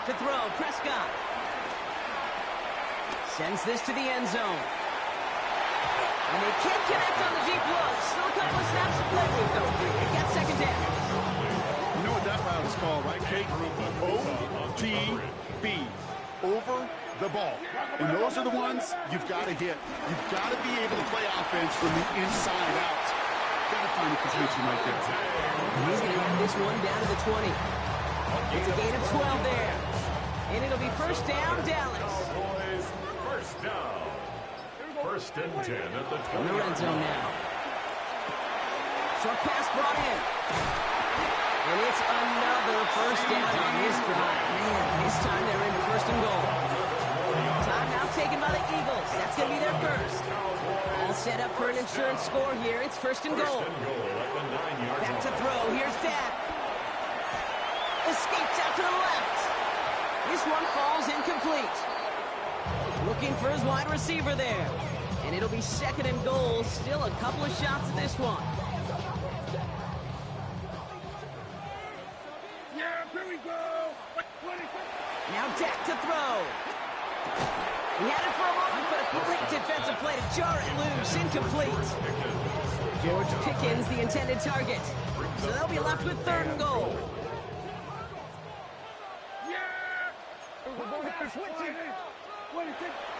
To throw, Prescott. Sends this to the end zone. And they can't connect on the deep look. Still a couple of snaps to play with, though. They got 2nd down. You know what that route is called, right, Kate? OTB. Over the ball. And those are the ones you've got to hit. You've got to be able to play offense from the inside out. Got to find a completion right there. And he's going to get this one down to the 20. It's a gain of 12 there. And it'll be 1st down, Dallas. Boys, 1st down. 1st and 10 at the 20. In the red zone now. Short pass brought in. And it's another 1st down on this drive. Man, this time they're into 1st and goal. Time now taken by the Eagles. That's going to be their first. All set up for an insurance score here. It's 1st and goal. Back to throw. Here's Dak. Escapes out to the left. This one falls incomplete. Looking for his wide receiver there. And it'll be 2nd and goal. Still a couple of shots at this one. Yeah, here we go. 26. Now Dak to throw. He had it for a moment, but a great defensive play to jar it loose. Incomplete. George Pickens, the intended target. So they'll be left with 3rd and goal.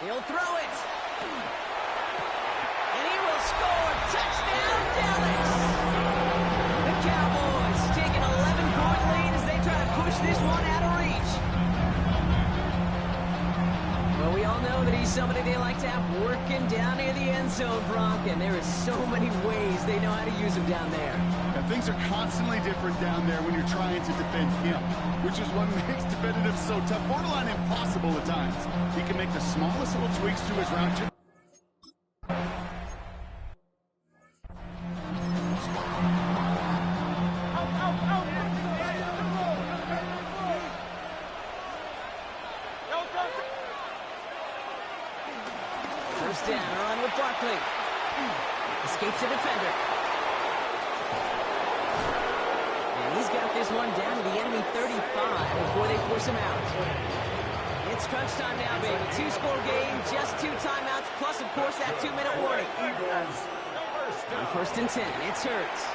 He'll throw it. And he will score. Touchdown, Dallas. The Cowboys take an 11-point lead as they try to push this one out of reach. Well, we all know that he's somebody they like to have working down near the end zone, Brock, and there is so many ways they know how to use him down there. Yeah, things are constantly different down there when you're trying to defend him, which is what makes defending him so tough, borderline impossible at times. He can make the smallest little tweaks to his route. first down. Run with Barkley. Escapes the defender. And he's got this one down to the enemy 35 before they force him out. It's crunch time now, baby. 2-score game, just 2 timeouts, plus, of course, that 2-minute warning. On first and 10, it's Hurts.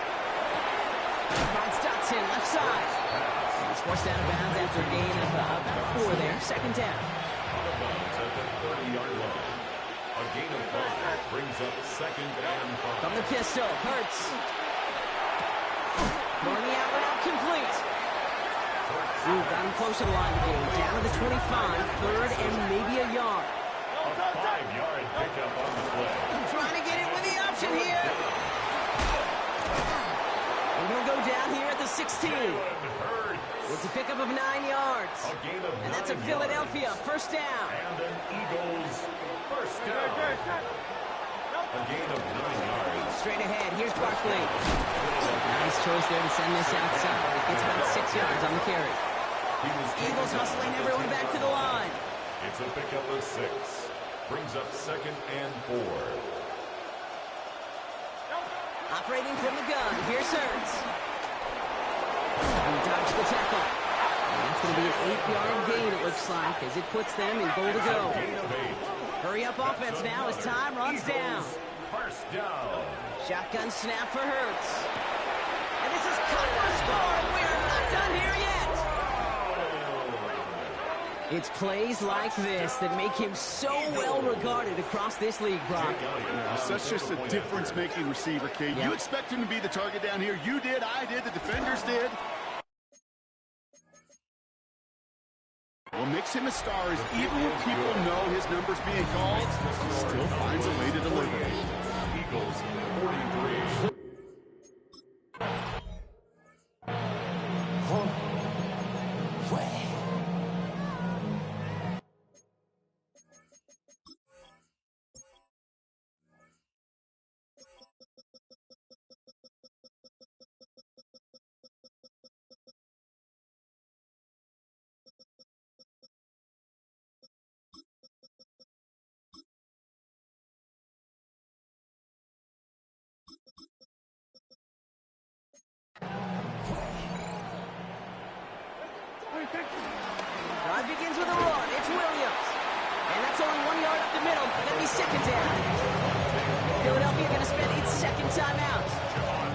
Finds Dotson, left side. And he's forced out of bounds after a gain of about 4 there. Second down. At the 30-yard line. A gain of 5 brings up second and 5. From the pistol, Hurts. Throwing the out route complete. Ooh, got him close to the line of the game. Down to the 25, third and maybe a yard. A 5-yard pickup on the play. Trying to get it with the option here. And he'll go down here at the 16. It's a pickup of 9 yards. A gain of 9 And that's a Philadelphia first down. And an Eagles first down. A gain of 9 yards. Straight ahead, here's Barkley. Nice choice there to send this outside. It gets about 6 yards on the carry. Eagles hustling everyone back to the line. It's a pickup of 6. Brings up second and 4. Operating from the gun, here's Hurts. He dodged the tackle. And that's going to be an 8-yard gain, it looks like, as it puts them in goal to go. Gain of 8. Hurry up offense now as time runs down. First down. Shotgun snap for Hurts. And this is cut for a score. We are not done here yet. It's plays like this that make him so well regarded across this league, Brock. Such just a difference-making receiver, Kate. Yeah. You expect him to be the target down here. You did, I did, the defenders did. What makes him a star is even when people know his number's being called, he still finds a way to deliver. Eagles 43. Drive begins with a run. It's Williams. And that's only 1 yard up the middle. Going to be second down. Philadelphia going to spend its second timeout.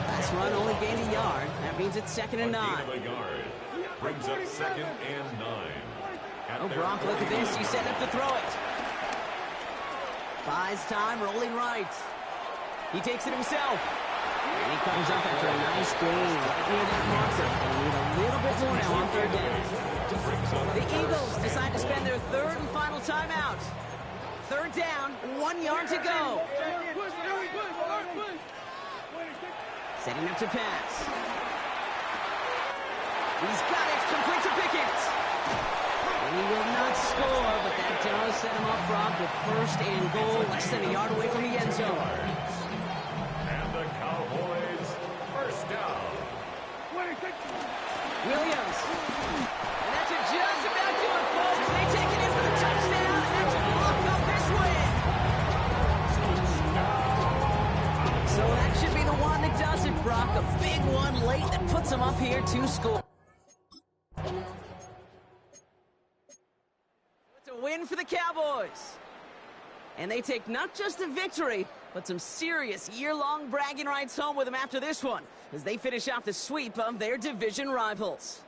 Last run only gained a yard. That means it's second and 9. A yard. Brings up second and 9. Oh, Brock, look at this. He's setting up to throw it. Buys time, rolling right. He takes it himself. And he comes up after a nice gain right near that marker. They need a little bit more now on third down. The Eagles decide to spend their third and final timeout. Third down, 1 yard to go. Setting up to pass. He's got it, complete to Pickens. And he will not score, but that does set him up, Brock, with first and goal, less than a yard away from the end zone. And the Cowboys first down. Williams. And that should just about do it, folks. They take it in for the touchdown, and that should lock up this win. So that should be the one that does it, Brock. A big one late that puts them up here to score. It's a win for the Cowboys. And they take not just a victory, but some serious year-long bragging rights home with them after this one, as they finish off the sweep of their division rivals.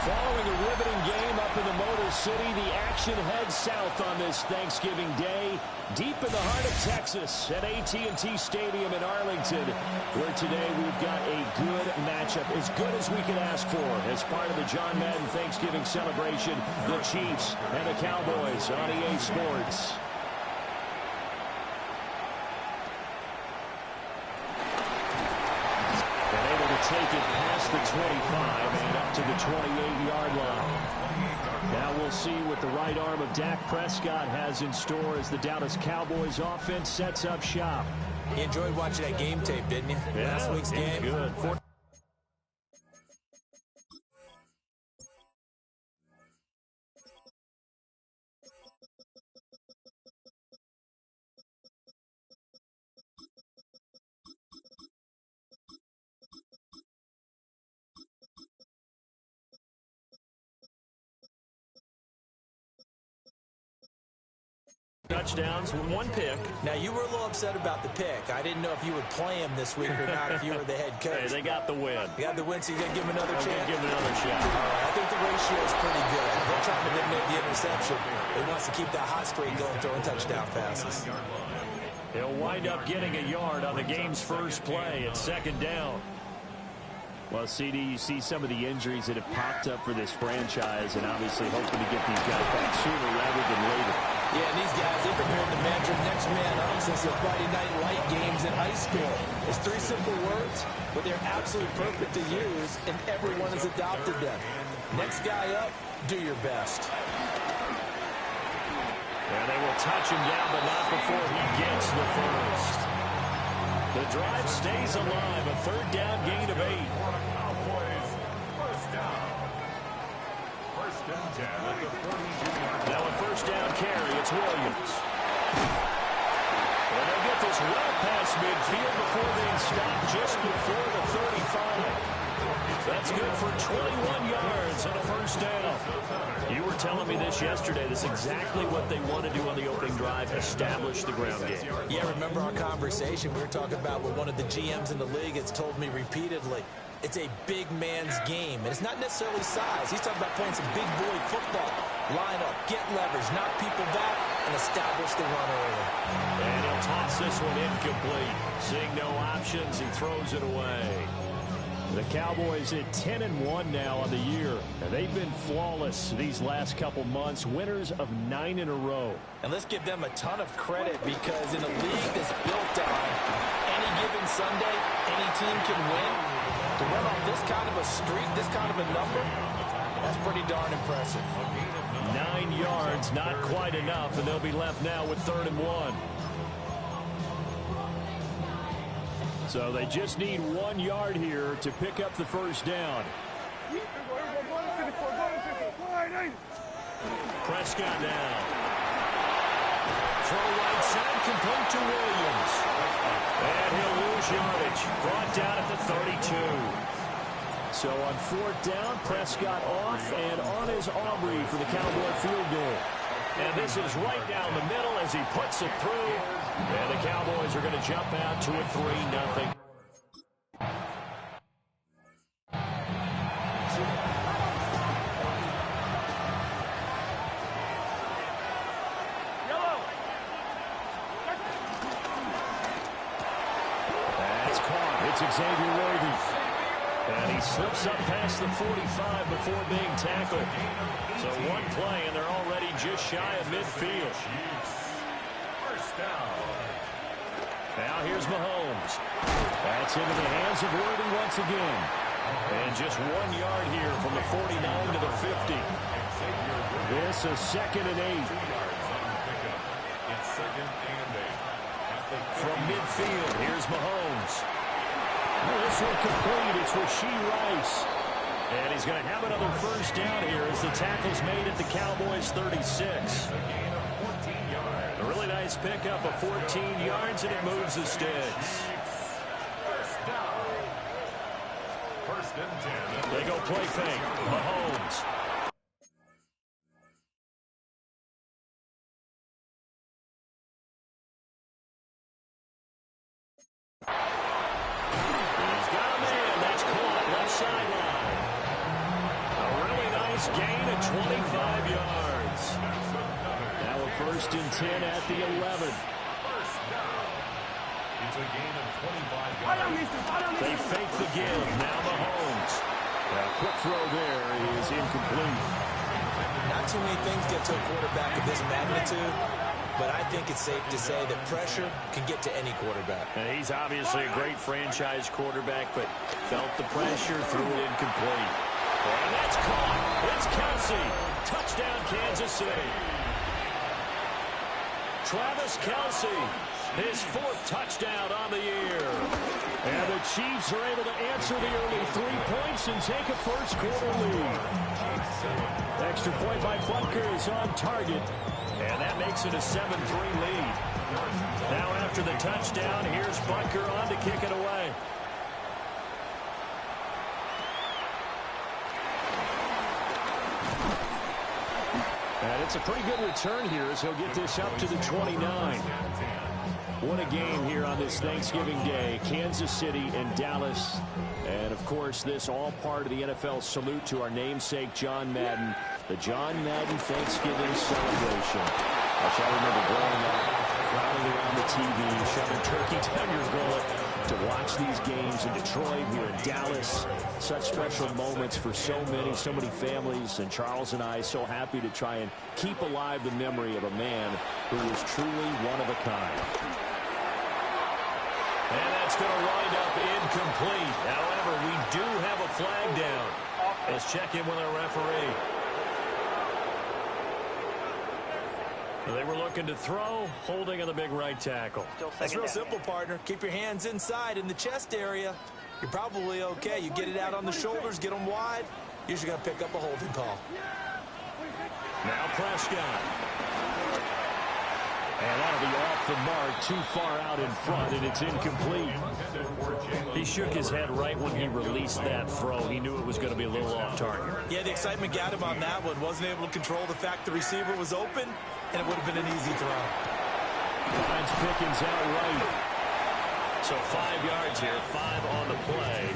Following a riveting game up in the Motor City, the action heads south on this Thanksgiving Day, deep in the heart of Texas at AT&T Stadium in Arlington, where today we've got a good matchup, as good as we can ask for, as part of the John Madden Thanksgiving celebration, the Chiefs and the Cowboys on EA Sports. Take it past the 25 and up to the 28-yard line. Now we'll see what the right arm of Dak Prescott has in store as the Dallas Cowboys offense sets up shop. You enjoyed watching that game tape, didn't you? Yeah, Last week's game. Good. Touchdowns, one pick. Now, you were a little upset about the pick. I didn't know if you would play him this week or not if you were the head coach. Hey, they got the win. They got the win, so you're going to give him another chance? Give him another shot. All right, I think the ratio is pretty good. They're trying to eliminate the interception. He wants to keep that hot streak going, throwing touchdown passes. He'll wind up getting a yard on the game's first play at second down. Well, CD, you see some of the injuries that have popped up for this franchise, and obviously hoping to get these guys back sooner rather than later. Yeah, and these guys, they've prepared the mantra next man up since their Friday night light games in high school. It's three simple words, but they're absolutely perfect to use, and everyone has adopted them. Next guy up, do your best. And they will touch him down, but not before he gets the first. The drive stays alive, a third down gain of 8. Cowboys, first down. First and 10 at the 42-yard line. Now a first down carry, it's Williams. And they'll get this well past midfield before being stopped just before the 35. That's good for 21 yards and a first down. You were telling me this yesterday. This is exactly what they want to do on the opening drive, establish the ground game. Yeah, remember our conversation we were talking about with one of the GMs in the league has told me repeatedly. It's a big man's game, and it's not necessarily size. He's talking about playing some big boy football. Line up, get leverage, knock people back, and establish the run early. And he'll toss this one incomplete. Seeing no options, he throws it away. The Cowboys at 10-1 now on the year, and they've been flawless these last couple months, winners of 9 in a row. And let's give them a ton of credit because in a league that's built on any given Sunday, any team can win. To run off this kind of a streak, this kind of a number, that's pretty darn impressive. 9 yards, not quite enough, and they'll be left now with 3rd and 1. So they just need 1 yard here to pick up the first down. Prescott down. Throw right side, complete to Williams. And he'll lose yardage. Brought down at the 32. So on 4th down, Prescott off, and on is Aubrey for the Cowboy field goal. And this is right down the middle as he puts it through. And the Cowboys are going to jump out to a 3-0. it's Xavier Worthy. And he slips up past the 45 before being tackled. So one play, and they're already just shy of midfield. First down. Now here's Mahomes. That's into the hands of Worthy once again. And just 1 yard here from the 49 to the 50. This is 2nd and 8. It's 2nd and 8. From midfield, here's Mahomes. Oh, this one complete. It's Rashee Rice. And he's going to have another first down here as the tackle's made at the Cowboys' 36. A really nice pickup of 14 yards, and it moves the sticks. First down. 1st and 10. They go play fake. Mahomes. He's got a man. That's caught. Left sideline. A really nice gain of 25 yards. Now a 1st and 10 at the 11. First down. It's a gain of 25 yards. They fake the give. Now Mahomes. A quick throw there is incomplete. Not too many things get to a quarterback of this magnitude, but I think it's safe to say that pressure can get to any quarterback. And he's obviously a great franchise quarterback, but felt the pressure, threw it incomplete. And that's caught. It's Kelsey. Touchdown, Kansas City. Travis Kelsey, his 4th touchdown on the year. And the Chiefs are able to answer the early 3 points and take a first-quarter lead. Extra point by Butker is on target. And that makes it a 7-3 lead. Now after the touchdown, here's Butker on to kick it away. And it's a pretty good return here as he'll get this up to the 29. What a game here on this Thanksgiving Day. Kansas City and Dallas. And, of course, this all part of the NFL salute to our namesake, John Madden. The John Madden Thanksgiving celebration. I shall remember growing up, crowding around the TV, shoving turkey down your gullet to watch these games in Detroit, here in Dallas. Such special moments for so many families. And Charles and I so happy to try and keep alive the memory of a man who was truly one of a kind. And that's going to wind up incomplete. However, we do have a flag down. Let's check in with our referee. They were looking to throw, holding on the big right tackle. That's real simple, partner. Keep your hands inside in the chest area. You're probably okay. You get it out on the shoulders, get them wide. Usually going to pick up a holding call. Now Prescott. And that'll be off the mark, too far out in front, and it's incomplete. He shook his head right when he released that throw. He knew it was going to be a little off target. Yeah, the excitement got him on that one. Wasn't able to control the fact the receiver was open, and it would have been an easy throw. Finds Pickens out right. So 5 yards here, 5 on the play.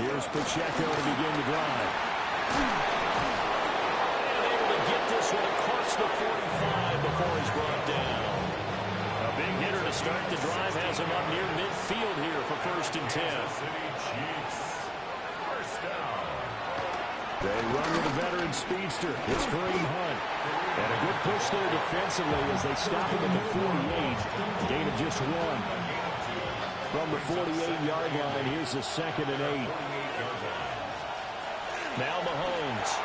Here's Pacheco to begin the drive. And able to get this one across the 45 before he's brought down. A big hitter to start the drive has him up near midfield here for 1st and 10. They run with a veteran speedster. It's Kareem Hunt. And a good push there defensively as they stop him at the 48. Gain of just 1. From the 48-yard line, here's the 2nd and 8. Now Mahomes.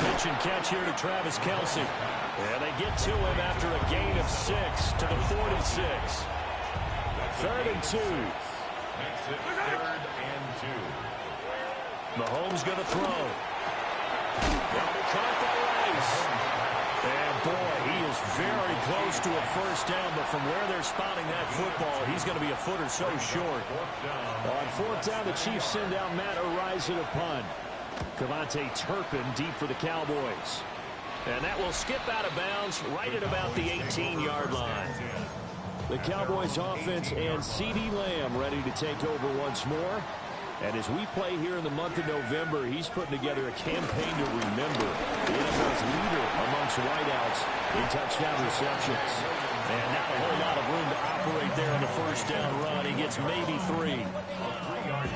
Pitch and catch here to Travis Kelsey. And they get to him after a gain of 6 to the 46. 3rd and 2. Makes it 3rd and 2. Mahomes going to throw. Got it caught by Rice. And boy, he is very close to a first down, but from where they're spotting that football, he's going to be a foot or so short. On 4th down, the Chiefs send out Matt Araiza to punt. Cavante Turpin deep for the Cowboys. And that will skip out of bounds right at about the 18-yard line. The Cowboys offense and CeeDee Lamb ready to take over once more. And as we play here in the month of November, he's putting together a campaign to remember. The NFL's leader amongst wideouts in touchdown receptions. And not a whole lot of room to operate there on the first down run. He gets maybe 3.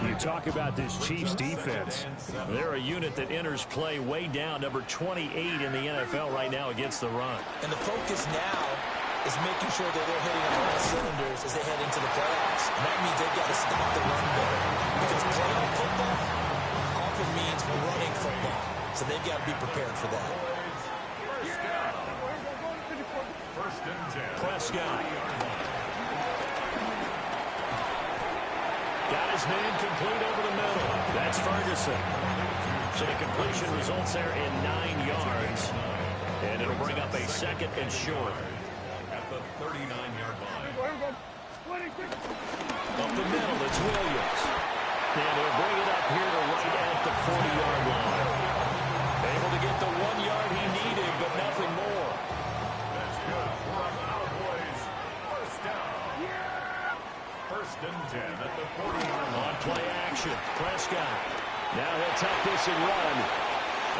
You talk about this Chiefs defense. They're a unit that enters play way down, number 28 in the NFL right now against the run. And the focus now is making sure that they're hitting on all cylinders as they head into the playoffs. And that means they've got to stop the run better. Because playing football often means running football. So they've got to be prepared for that. First and 10. Prescott. Got his man complete over the middle. That's Ferguson. So the completion results there in 9 yards. And it'll bring up a second and short. At the 39-yard line. Up the middle, it's Williams. And he'll bring it up here to right at the 40-yard line. Able to get the 1 yard he needed, but nothing more. That's good for a Cowboys first down. First and 10 at the 40-yard line. On play action, Prescott. Now he'll tuck this and run.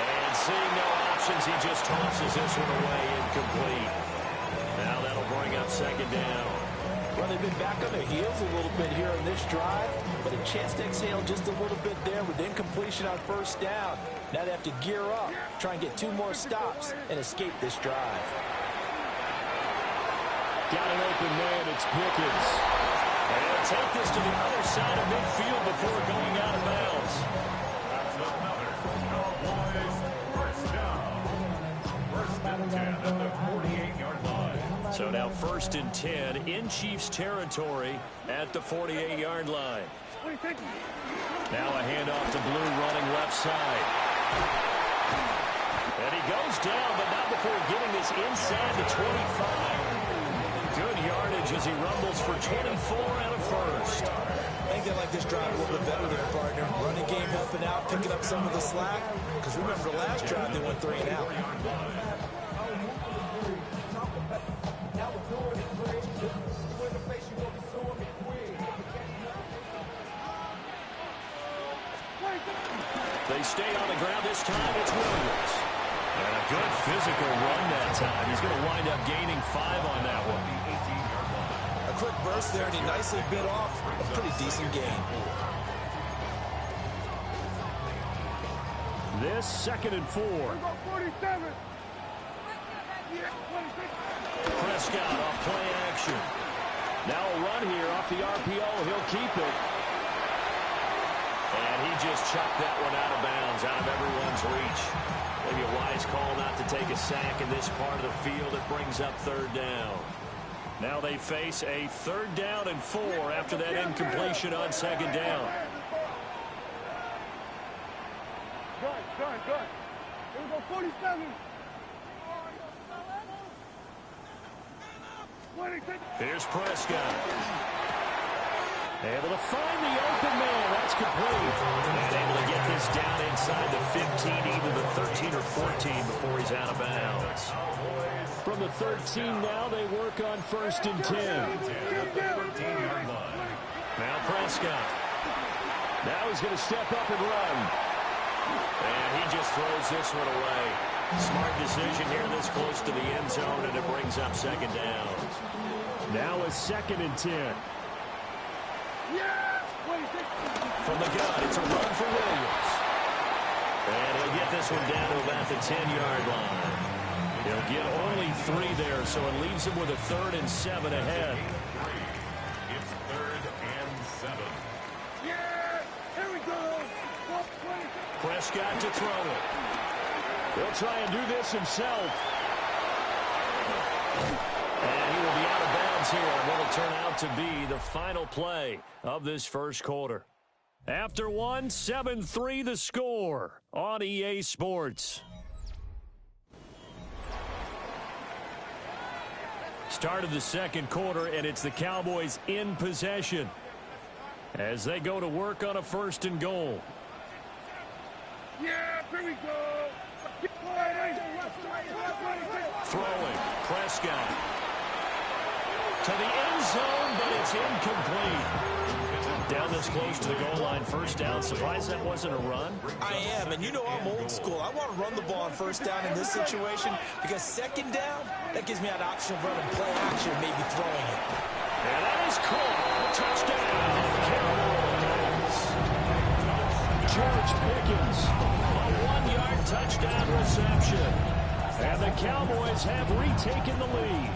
And seeing no options, he just tosses this one away incomplete. Now that'll bring up second down. Well, they've been back on their heels a little bit here in this drive, but a chance to exhale just a little bit there with incompletion on first down. Now they have to gear up, try and get 2 more stops, and escape this drive. Got an open man, it's Pickens. And he'll take this to the other side of midfield before going out of bounds. That's another Cowboys first down. First and 10 at the 48-yard line. So now first and 10 in Chiefs territory at the 48-yard line. Now a handoff to Blue running left side. And he goes down, but not before getting this inside the 25. Good yardage as he rumbles for 24 and a first. I think they like this drive a little bit better there, partner. Running game helping out, picking up some of the slack. Because remember the last drive, they went 3 and out. They stay on the ground this time. It's Williams. And a good physical run that time. He's going to wind up gaining 5 on that one. A quick burst there, and he nicely bit off a pretty decent gain. This second and 4. Prescott off play action. Now a run here off the RPO. He'll keep it. And he just chucked that one out of bounds, out of everyone's reach. Maybe a wise call not to take a sack in this part of the field. It brings up third down. Now they face a 3rd down and 4 after that incompletion on second down. Good. Here we go, 47. Here's Prescott. Able to find the open man. That's complete. And able to get this down inside the 15, either the 13 or 14 before he's out of bounds. From the 13 now, they work on first and 10. Now Prescott. Now he's going to step up and run. And he just throws this one away. Smart decision here this close to the end zone, and it brings up second down. Now a second and 10. From the gun, it's a run for Williams. And he'll get this one down to about the 10-yard line. He'll get only 3 there, so it leaves him with a 3rd and 7 ahead. It's 3rd and 7. Here we go. Prescott to throw it. He'll try and do this himself. And he will be out of bounds here on what will turn out to be the final play of this first quarter. After one, 7-3 the score on EA Sports. Start of the second quarter, and it's the Cowboys in possession as they go to work on a 1st and goal. Yeah, here we go. Throwing, Prescott. To the end zone, but it's incomplete. Down this close to the goal line, first down. Surprised that wasn't a run? I am, and you know I'm old school. I want to run the ball on first down in this situation because second down, that gives me an option of running play action, maybe throwing it. And that is caught. Touchdown, Cowboys. George Pickens, a 1-yard touchdown reception. And the Cowboys have retaken the lead.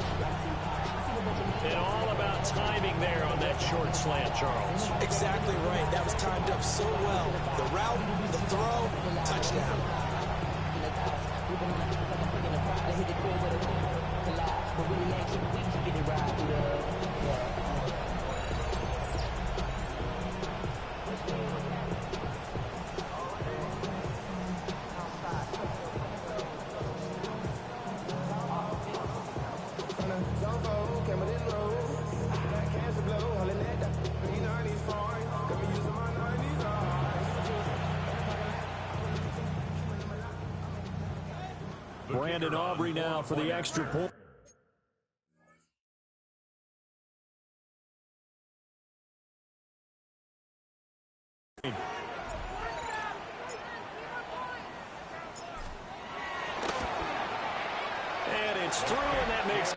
And all about timing there on that short slant, Charles. Exactly right. That was timed up so well. The route, the throw, touchdown. Brandon Aubrey now for the extra point. And it's through, and that makes...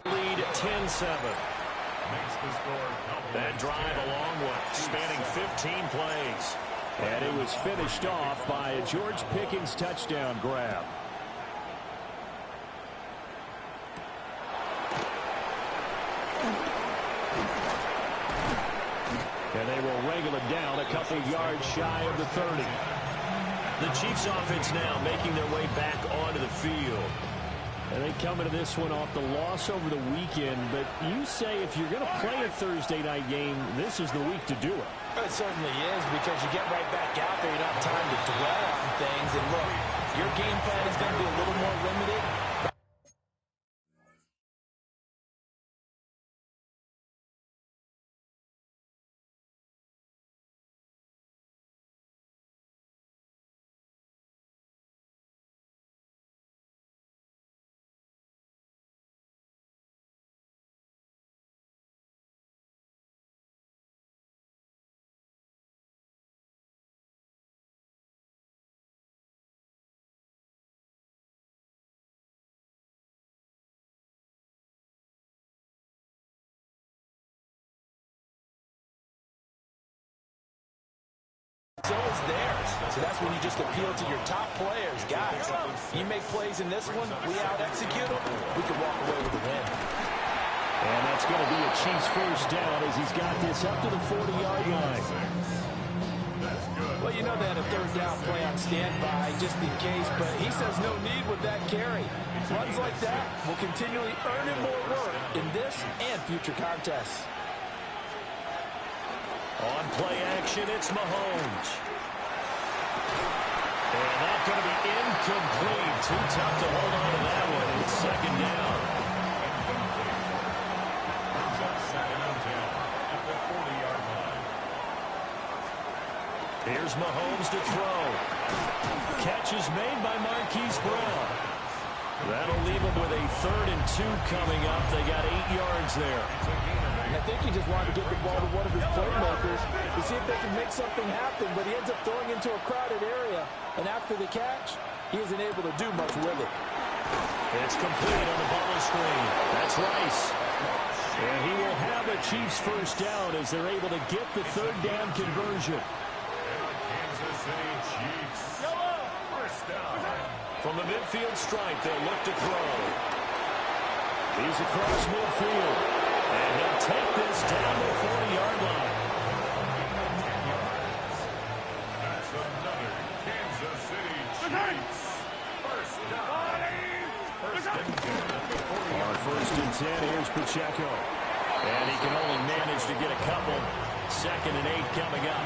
Lead 10-7. That drive a long one, spanning 15 plays. And it was finished off by a George Pickens touchdown grab. And they will wrangle it down a couple yards shy of the 30. The Chiefs offense now making their way back onto the field. And they come into this one off the loss over the weekend. But you say if you're going to play a Thursday night game, this is the week to do it. It certainly is, because you get right back out there. You don't have time to dwell on things. And look, your game plan is going to be a little more limited. So is theirs. So that's when you just appeal to your top players. Guys, you make plays in this one, we out-execute them, we can walk away with a win. And that's going to be a Chiefs first down as he's got this up to the 40-yard line. Well, you know they had a third down play on standby just in case, but he says no need with that carry. Runs like that will continually earn him more work in this and future contests. On play action, it's Mahomes. And that's going to be incomplete. Too tough to hold on to that one. It's second down. Here's Mahomes to throw. Catch is made by Marquise Brown. That'll leave him with a 3rd and 2 coming up. They got 8 yards there. And I think he just wanted to get the ball to one of his playmakers to see if they can make something happen, but he ends up throwing into a crowded area. And after the catch, he isn't able to do much with it. It's complete on the bubble screen. That's Rice. And he will have the Chiefs first down as they're able to get the third down conversion. Kansas City Chiefs. First down. From the midfield stripe, they'll look to throw. He's across midfield. And he'll take this down the 40-yard line. That's another Kansas City Chiefs. First down. First and 10 at the 40. On first and 10, here's Pacheco. And he can only manage to get a couple. 2nd and 8 coming up.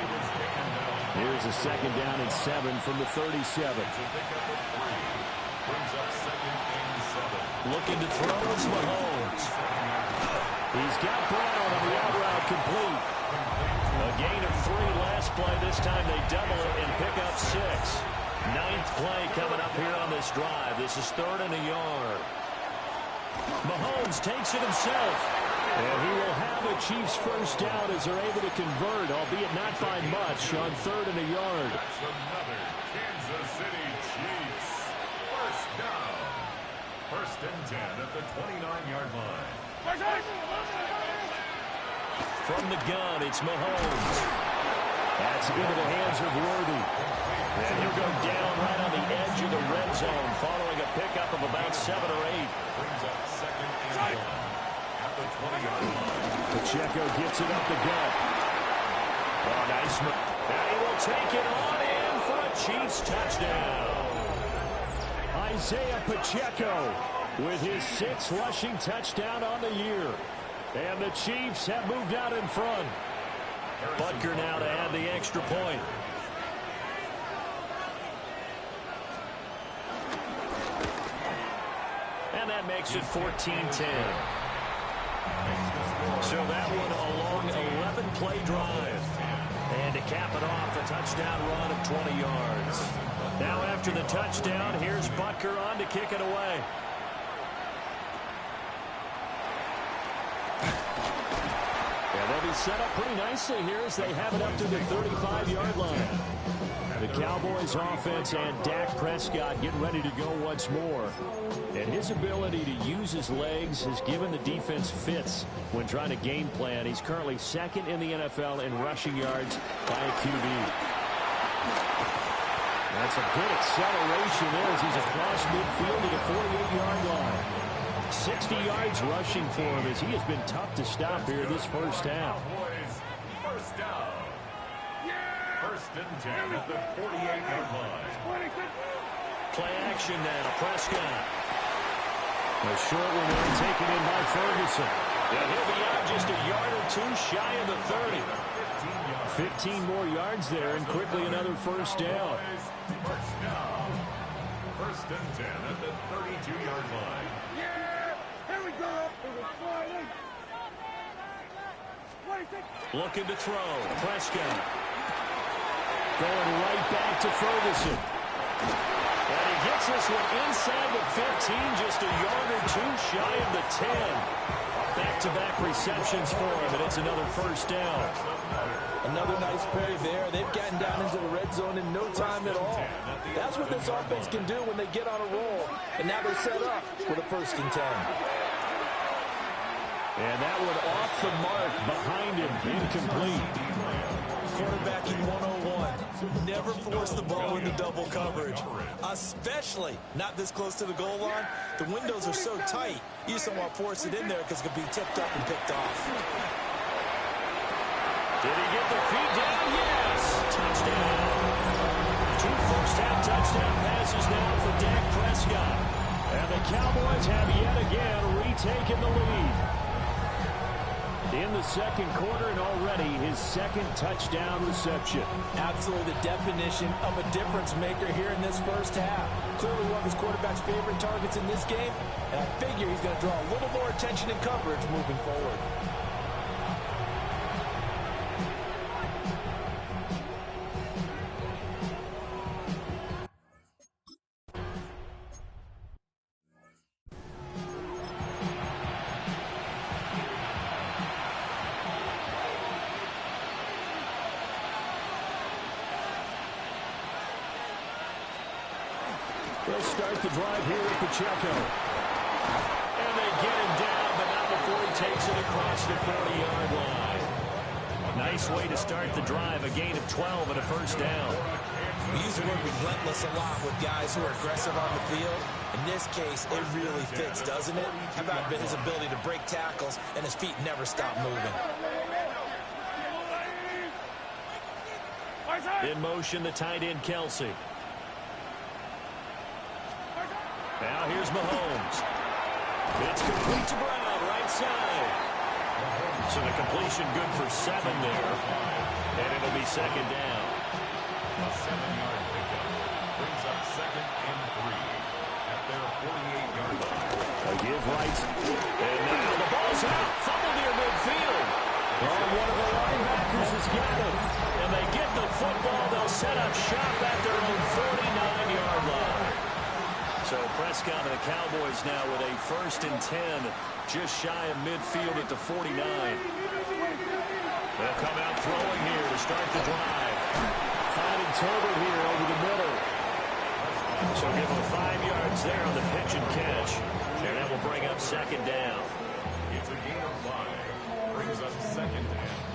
Here's a 2nd down and 7 from the 37. Looking to throw is Mahomes. He's got Brown on the out route complete. A gain of 3 last play. This time they double it and pick up 6. 9th play coming up here on this drive. This is 3rd and a yard. Mahomes takes it himself. And he will have the Chiefs first down as they're able to convert, albeit not by much, on 3rd and a yard. That's another Kansas City Chiefs. First down. First and 10 at the 29-yard line. From the gun, it's Mahomes. That's into the hands of Worthy. And he'll go down right on the edge of the red zone following a pickup of about 7 or 8. Brings up 2nd and 1 at the 20-yard line. Pacheco gets it up the gut. Oh, nice move. And he will take it on in for a Chiefs touchdown. Isaiah Pacheco with his 6th rushing touchdown on the year. And the Chiefs have moved out in front. Butker now to add the extra point. And that makes it 14-10. So that one a long 11-play drive. And to cap it off, a touchdown run of 20 yards. Now after the touchdown, here's Butker on to kick it away. And they'll be set up pretty nicely here as they have it up to the 35-yard line. The Cowboys offense and Dak Prescott getting ready to go once more. And his ability to use his legs has given the defense fits when trying to game plan. He's currently 2nd in the NFL in rushing yards by a QB. That's a good acceleration there as he's across midfield to the 48-yard line. 60 yards rushing for him as he has been tough to stop here this first half. First down. First and 10 at the 48-yard line. Play action now. Prescott. A short one there taken in by Ferguson. And he'll be out just a yard or 2 shy of the 30. 15 more yards there and quickly another first down. First down. First and 10 at the 32-yard line. Here we go. Looking to throw. Prescott. Going right back to Ferguson. And he gets this one inside the 15, just a yard or 2 shy of the 10. Back-to-back receptions for him, and it's another first down. Another nice play there. They've gotten down into the red zone in no time at all. That's what this offense can do when they get on a roll. And now they're set up with a 1st and 10. And that one off the mark behind him, incomplete. Quarterbacking 101. Never force the ball into double coverage, especially not this close to the goal line. The windows are so tight, you just don't want to force it in there because it could be tipped up and picked off. Did he get the feet down? Yes! Touchdown. 2 first-half touchdown passes now for Dak Prescott. And the Cowboys have yet again retaken the lead. In the second quarter and already his 2nd touchdown reception. Absolutely the definition of a difference maker here in this first half. Clearly one of his quarterback's favorite targets in this game, and I figure he's going to draw a little more attention and coverage moving forward. They'll start the drive here with Pacheco. And they get him down, but not before he takes it across the 40-yard line. Nice way to start the drive, a gain of 12 and a first down. We use the word relentless a lot with guys who are aggressive on the field. In this case, it really fits, doesn't it? How about his ability to break tackles and his feet never stop moving? In motion, the tight end, Kelsey. Now here's Mahomes. It's complete to Brown, right side. So the completion good for 7 there. And it'll be second down. A 7-yard pickup brings up 2nd and 3 at their 48-yard line. A give right. And now the ball's out. Fumble near midfield. Oh, one of the linebackers has got it. And they get the football. They'll set up shop at their own 49-yard line. So Prescott and the Cowboys now with a 1st and 10, just shy of midfield at the 49. They'll come out throwing here to start the drive. Finding Tolbert here over the middle. So give him 5 yards there on the pitch and catch. And that will bring up second down. It's a gain of 5. Brings up 2nd and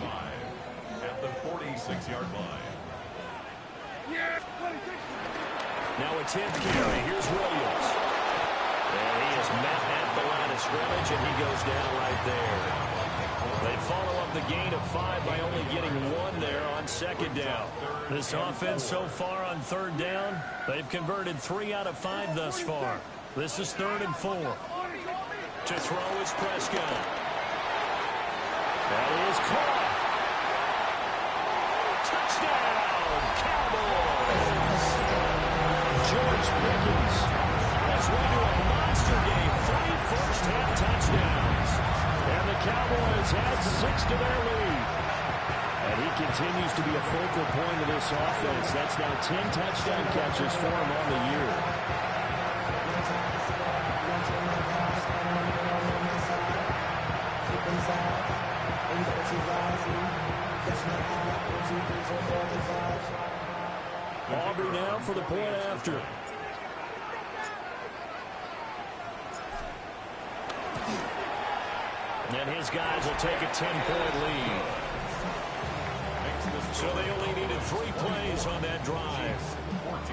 5 at the 46-yard line. Now a 10th carry. Here's Williams. And he is met at the line of scrimmage, and he goes down right there. They follow up the gain of 5 by only getting 1 there on second down. This offense so far on 3rd down, they've converted 3 out of 5 thus far. This is 3rd and 4. To throw is Prescott. That is caught. Touchdown, Cowboys. George Pickens has led to a monster game. 3 first-half touchdowns. And the Cowboys add 6 to their lead. And he continues to be a focal point of this offense. That's now 10 touchdown catches for him on the year. Aubrey now for the point after. And his guys will take a 10-point lead. So they only needed 3 plays on that drive.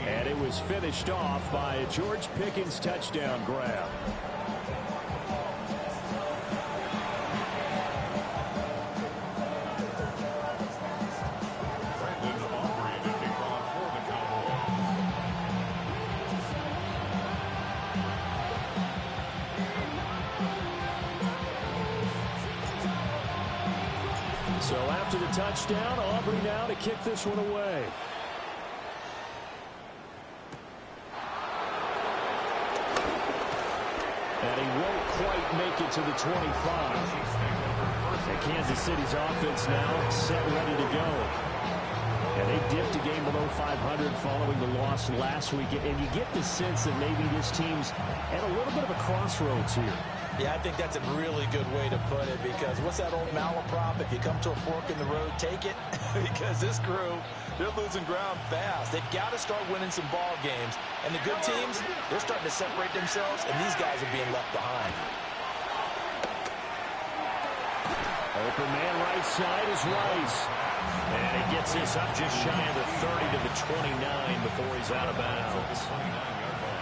And it was finished off by a George Pickens touchdown grab. So after the touchdown, Aubrey now to kick this one away. And he won't quite make it to the 25. And Kansas City's offense now set, ready to go. And they dipped a game below 500 following the loss last week. And you get the sense that maybe this team's at a little bit of a crossroads here. Yeah, I think that's a really good way to put it, because what's that old malaprop? If you come to a fork in the road, take it. Because this crew, they're losing ground fast. They've got to start winning some ball games. And the good teams, they're starting to separate themselves, and these guys are being left behind. Open man right side is Rice. And he gets this up just shy of the 30 to the 29 before he's out of bounds.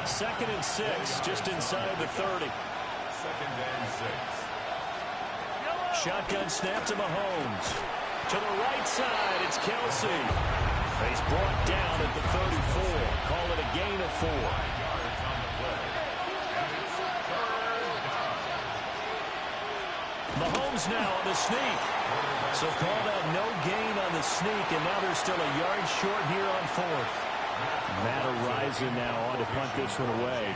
2nd and 6, just inside the 30. 2nd and 6. Shotgun snap to Mahomes. To the right side, it's Kelsey. He's brought down at the 34. Call it a gain of 4. 5 yards on the play. And it's 3rd down. Mahomes now on the sneak. So called out no gain on the sneak, and now they're still a yard short here on 4th. Matt Araiza now on to punt this one away.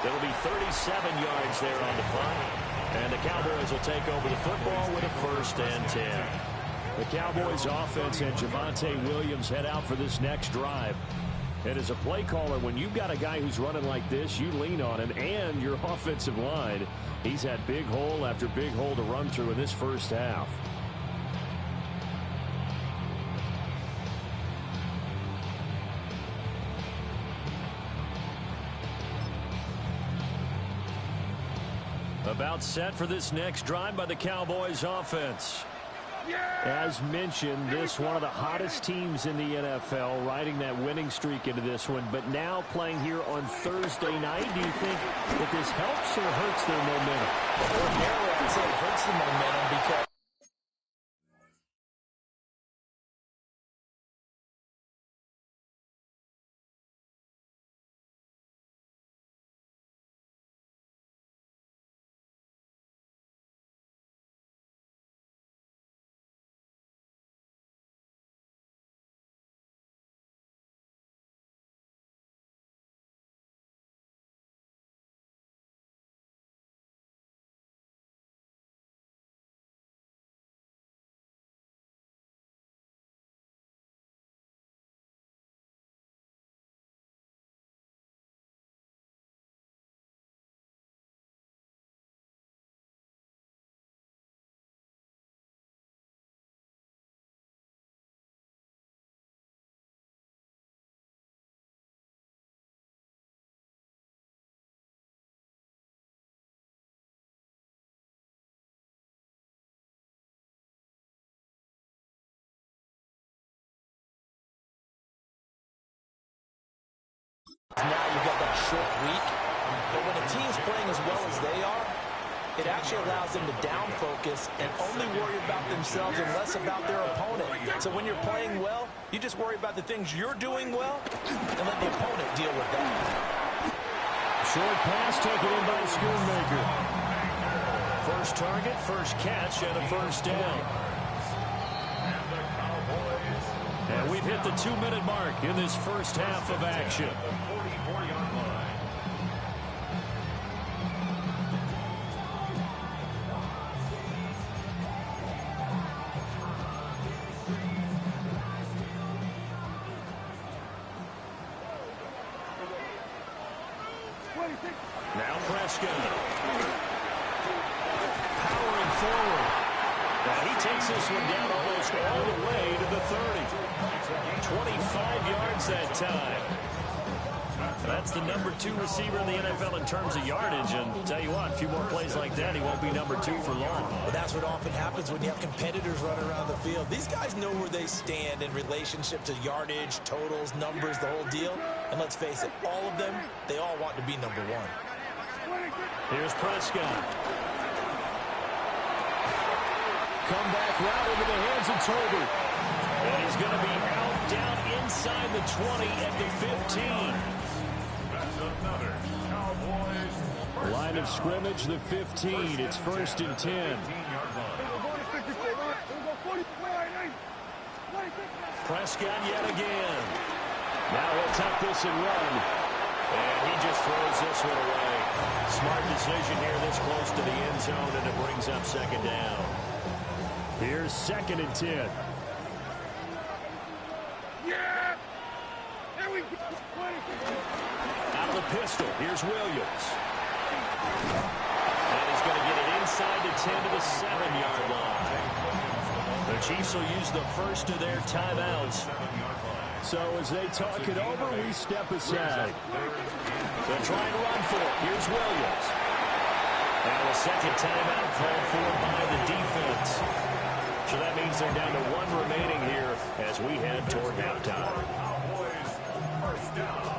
It'll be 37 yards there on the punt. And the Cowboys will take over the football with a 1st and 10. The Cowboys offense and Javonte Williams head out for this next drive. And as a play caller, when you've got a guy who's running like this, you lean on him and your offensive line. He's had big hole after big hole to run through in this first half. About set for this next drive by the Cowboys offense. As mentioned, this one of the hottest teams in the NFL, riding that winning streak into this one, but now playing here on Thursday night. Do you think that this helps or hurts their momentum? Ordinarily, I'd say it hurts the momentum because now you've got that short week. But when a team's playing as well as they are, it actually allows them to down focus and only worry about themselves and less about their opponent. So when you're playing well, you just worry about the things you're doing well and let the opponent deal with that. Short pass taken in by Schoonmaker. First target, first catch, and a first down. And we've hit the 2-minute mark in this first half of action. Now Prescott. Powering forward. Now he takes this one down almost all the way to the 30. 25 yards that time. That's the number 2 receiver in the NFL in terms of yardage. And tell you what, a few more plays like that, he won't be number 2 for long. Well, that's what often happens when you have competitors running around the field. These guys know where they stand in relationship to yardage, totals, numbers, the whole deal. And let's face it, all of them, they all want to be number 1. Here's Prescott. Comeback route into the hands of Tolbert. And he's going to be out down inside the 20 at the 15. Line of scrimmage, the 15. It's 1st and 10. Prescott yet again. Now he'll tuck this and run. And he just throws this one away. Smart decision here this close to the end zone, and it brings up 2nd down. Here's 2nd and 10. Out of the pistol, here's Williams. And he's going to get it inside the 10 to the 7-yard line. The Chiefs will use the first of their timeouts. So as they talk it over, we step aside. They'll try and run for it. Here's Williams. And a second timeout called for by the defense. So that means they're down to 1 remaining here as we head toward halftime. First down.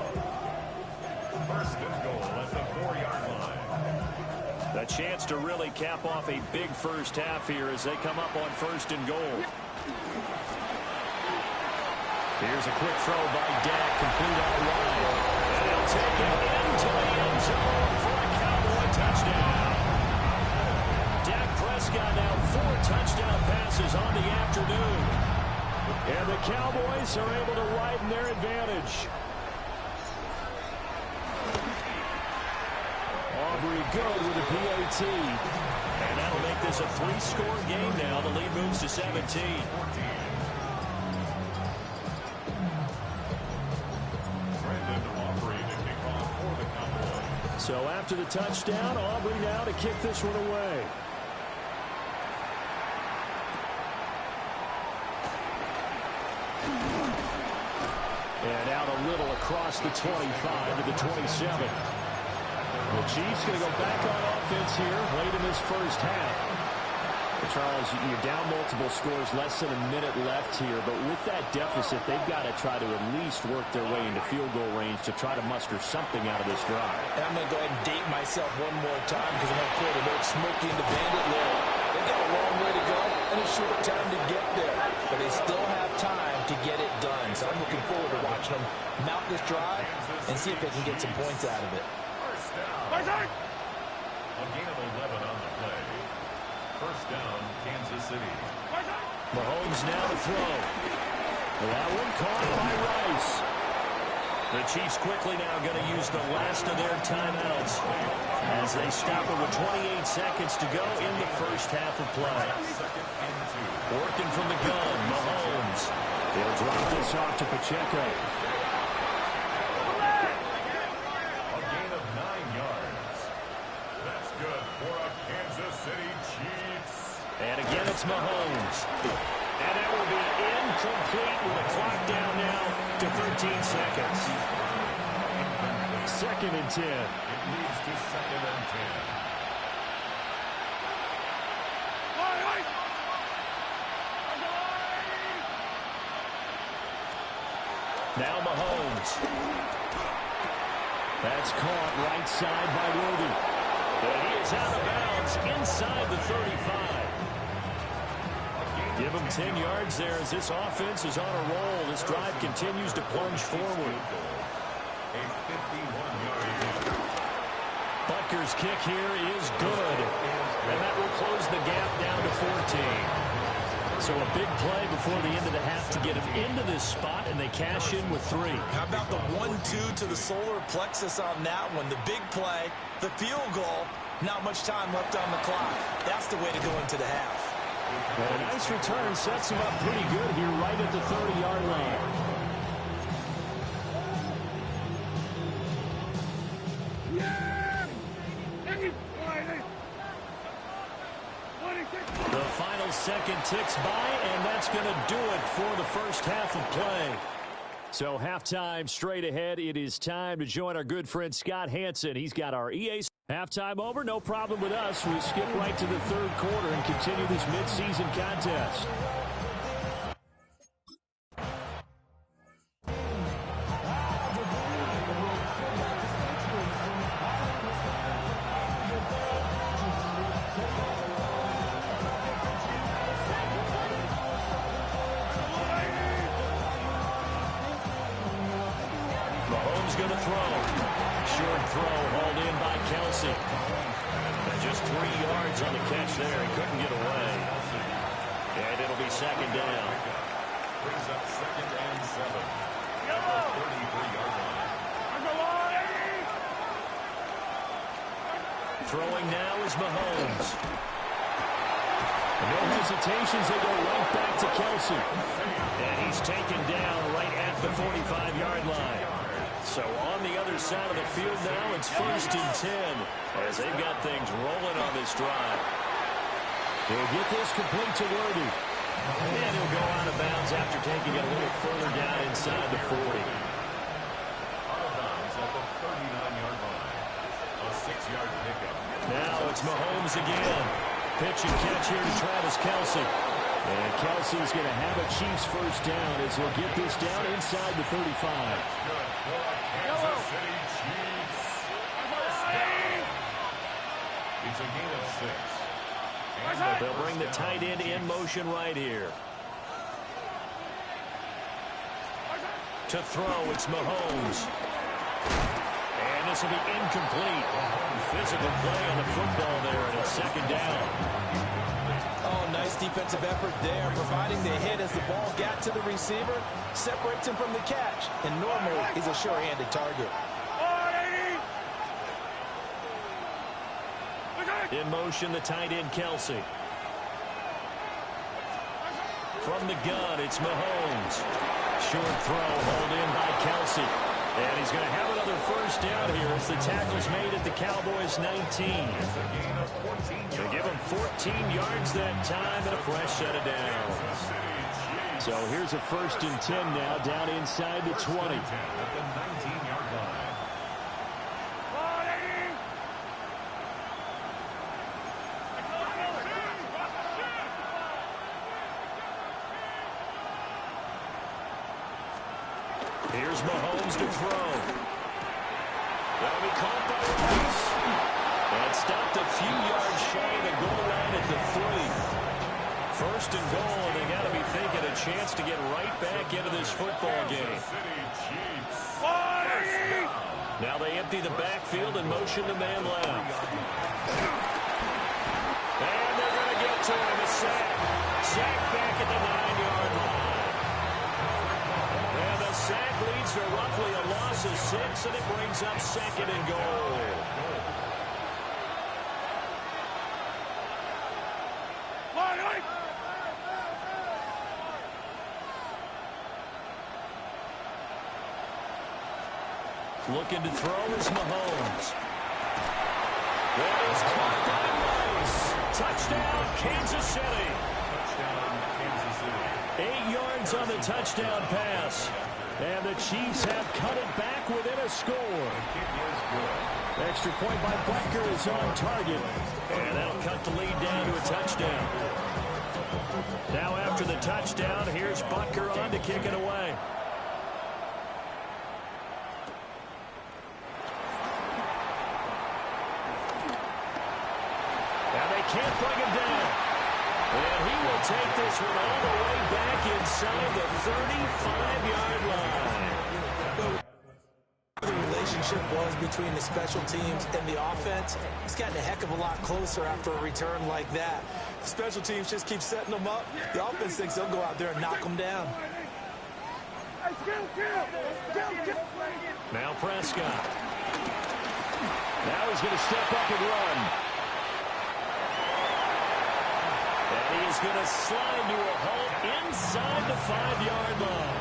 1st and goal at the 4-yard line. A chance to really cap off a big first half here as they come up on 1st and goal. Here's a quick throw by Dak, complete out wide. And he'll take it into the end zone for a Cowboy touchdown. Dak Prescott now 4 touchdown passes on the afternoon. And the Cowboys are able to widen their advantage. Aubrey good with a PAT. And that'll make this a 3-score game now. The lead moves to 17. So after the touchdown, Aubrey now to kick this one away. And out a little across the 25 to the 27. The Chiefs going to go back on offense here late in this first half. Charles, you're down multiple scores, less than a minute left here, but with that deficit, they've got to try to at least work their way into field goal range to try to muster something out of this drive. And I'm going to go ahead and date myself one more time because I'm going to quote a little Smokey and the Bandit Lil. They've got a long way to go and a short time to get there, but they still have time to get it done. So I'm looking forward to watching them mount this drive and see if they can get some points out of it. First down. A gain of 11 on the play. First down, Kansas City. Mahomes now to throw. That one caught by Rice. The Chiefs quickly now going to use the last of their timeouts as they stop it with 28 seconds to go in the first half of play. Working from the gun, Mahomes. He'll drop this off to Pacheco. A gain of 9 yards. That's good for a Kansas City Chiefs. And again, it's Mahomes. And that will be incomplete with a clock down now to 13 seconds. Second and 10. It moves to second and 10. Now Mahomes. That's caught right side by Worthy. But he is out of bounds inside the 35. Give him 10 yards there as this offense is on a roll. This drive continues to plunge forward. A 51-yard. Butker's kick here is good. And that will close the gap down to 14. So a big play before the end of the half to get him into this spot, and they cash in with 3. How about the 1-2 to the solar plexus on that one? The big play, the field goal, not much time left on the clock. That's the way to go into the half. And a nice return sets him up pretty good here right at the 30-yard line. The final second ticks by, and that's going to do it for the first half of play. So halftime straight ahead. It is time to join our good friend Scott Hansen. He's got our EA. Halftime over, no problem with us. We skip right to the third quarter and continue this midseason contest. Mahomes going to throw. Short throw hauled in by Kelsey. And just 3 yards on the catch there. He couldn't get away. And it'll be second down. Brings up second and 7. At the 33-yard line. Throwing now is Mahomes. No hesitations. They go right back to Kelsey. And he's taken down right at the 45-yard line. So on the other side of the field now, it's first and 10 as they've got things rolling on this drive. They'll get this complete to Worthy. And he'll go out of bounds after taking it a little further down inside the 40. Out of bounds at the 39-yard line. A 6-yard pickup. Now it's Mahomes again. Pitch and catch here to Travis Kelsey. And Kelsey's going to have a Chiefs first down as he'll get this down inside the 35. Good for a Kansas City Chiefs. First down. It's a gain of 6. And they'll bring the tight end in motion right here. To throw, it's Mahomes. And this will be incomplete. Physical play on the football there, and it's second down. Oh, nice defensive effort there, providing the hit as the ball got to the receiver, separates him from the catch, and normally he's a sure-handed target. In motion, the tight end, Kelsey. From the gun, it's Mahomes. Short throw, hauled in by Kelsey. And he's going to have another first down here as the tackle's made at the Cowboys' 19. They give him 14 yards that time and a fresh set of downs. So here's a 1st and 10 now down inside the 20. At the 19-yard line. Here's Mahomes to throw. That'll be caught by Rice. And stopped a few yards shy of the goal line at the 3. 1st and goal, and they got to be thinking a chance to get right back into this football game. Now they empty the backfield and motion to man left. And they're going to get to him. A sack. Sack back at the 9-yard line. And the sack leads to roughly a loss of 6, and it brings up 2nd and goal. Looking to throw is Mahomes. That is caught by Rice. Touchdown, Kansas City. Touchdown, Kansas City. 8 yards on the touchdown pass. And the Chiefs have cut it back within a score. Extra point by Butker is on target. And that'll cut the lead down to a touchdown. Now after the touchdown, here's Butker on to kick it away. Can't bring him down. And he will take this one all the way back inside the 35-yard line. The relationship was between the special teams and the offense. It's gotten a heck of a lot closer after a return like that. The special teams just keep setting them up. The offense thinks they'll go out there and knock them down. Now Prescott. Now he's going to step up and run. And he is going to slide to a halt inside the 5-yard line.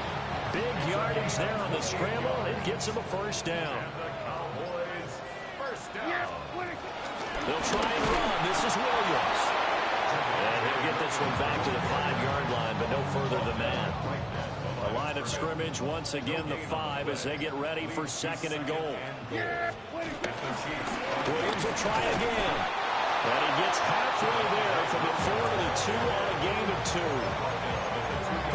Big yardage there on the scramble. It gets him a first down. And the Cowboys first down. They'll try and run. This is Williams. And he'll get this one back to the 5-yard line, but no further than that. A line of scrimmage, once again, the 5 as they get ready for 2nd and goal. Williams will try again. And he gets halfway there from the 4 to the 2 on a gain of 2.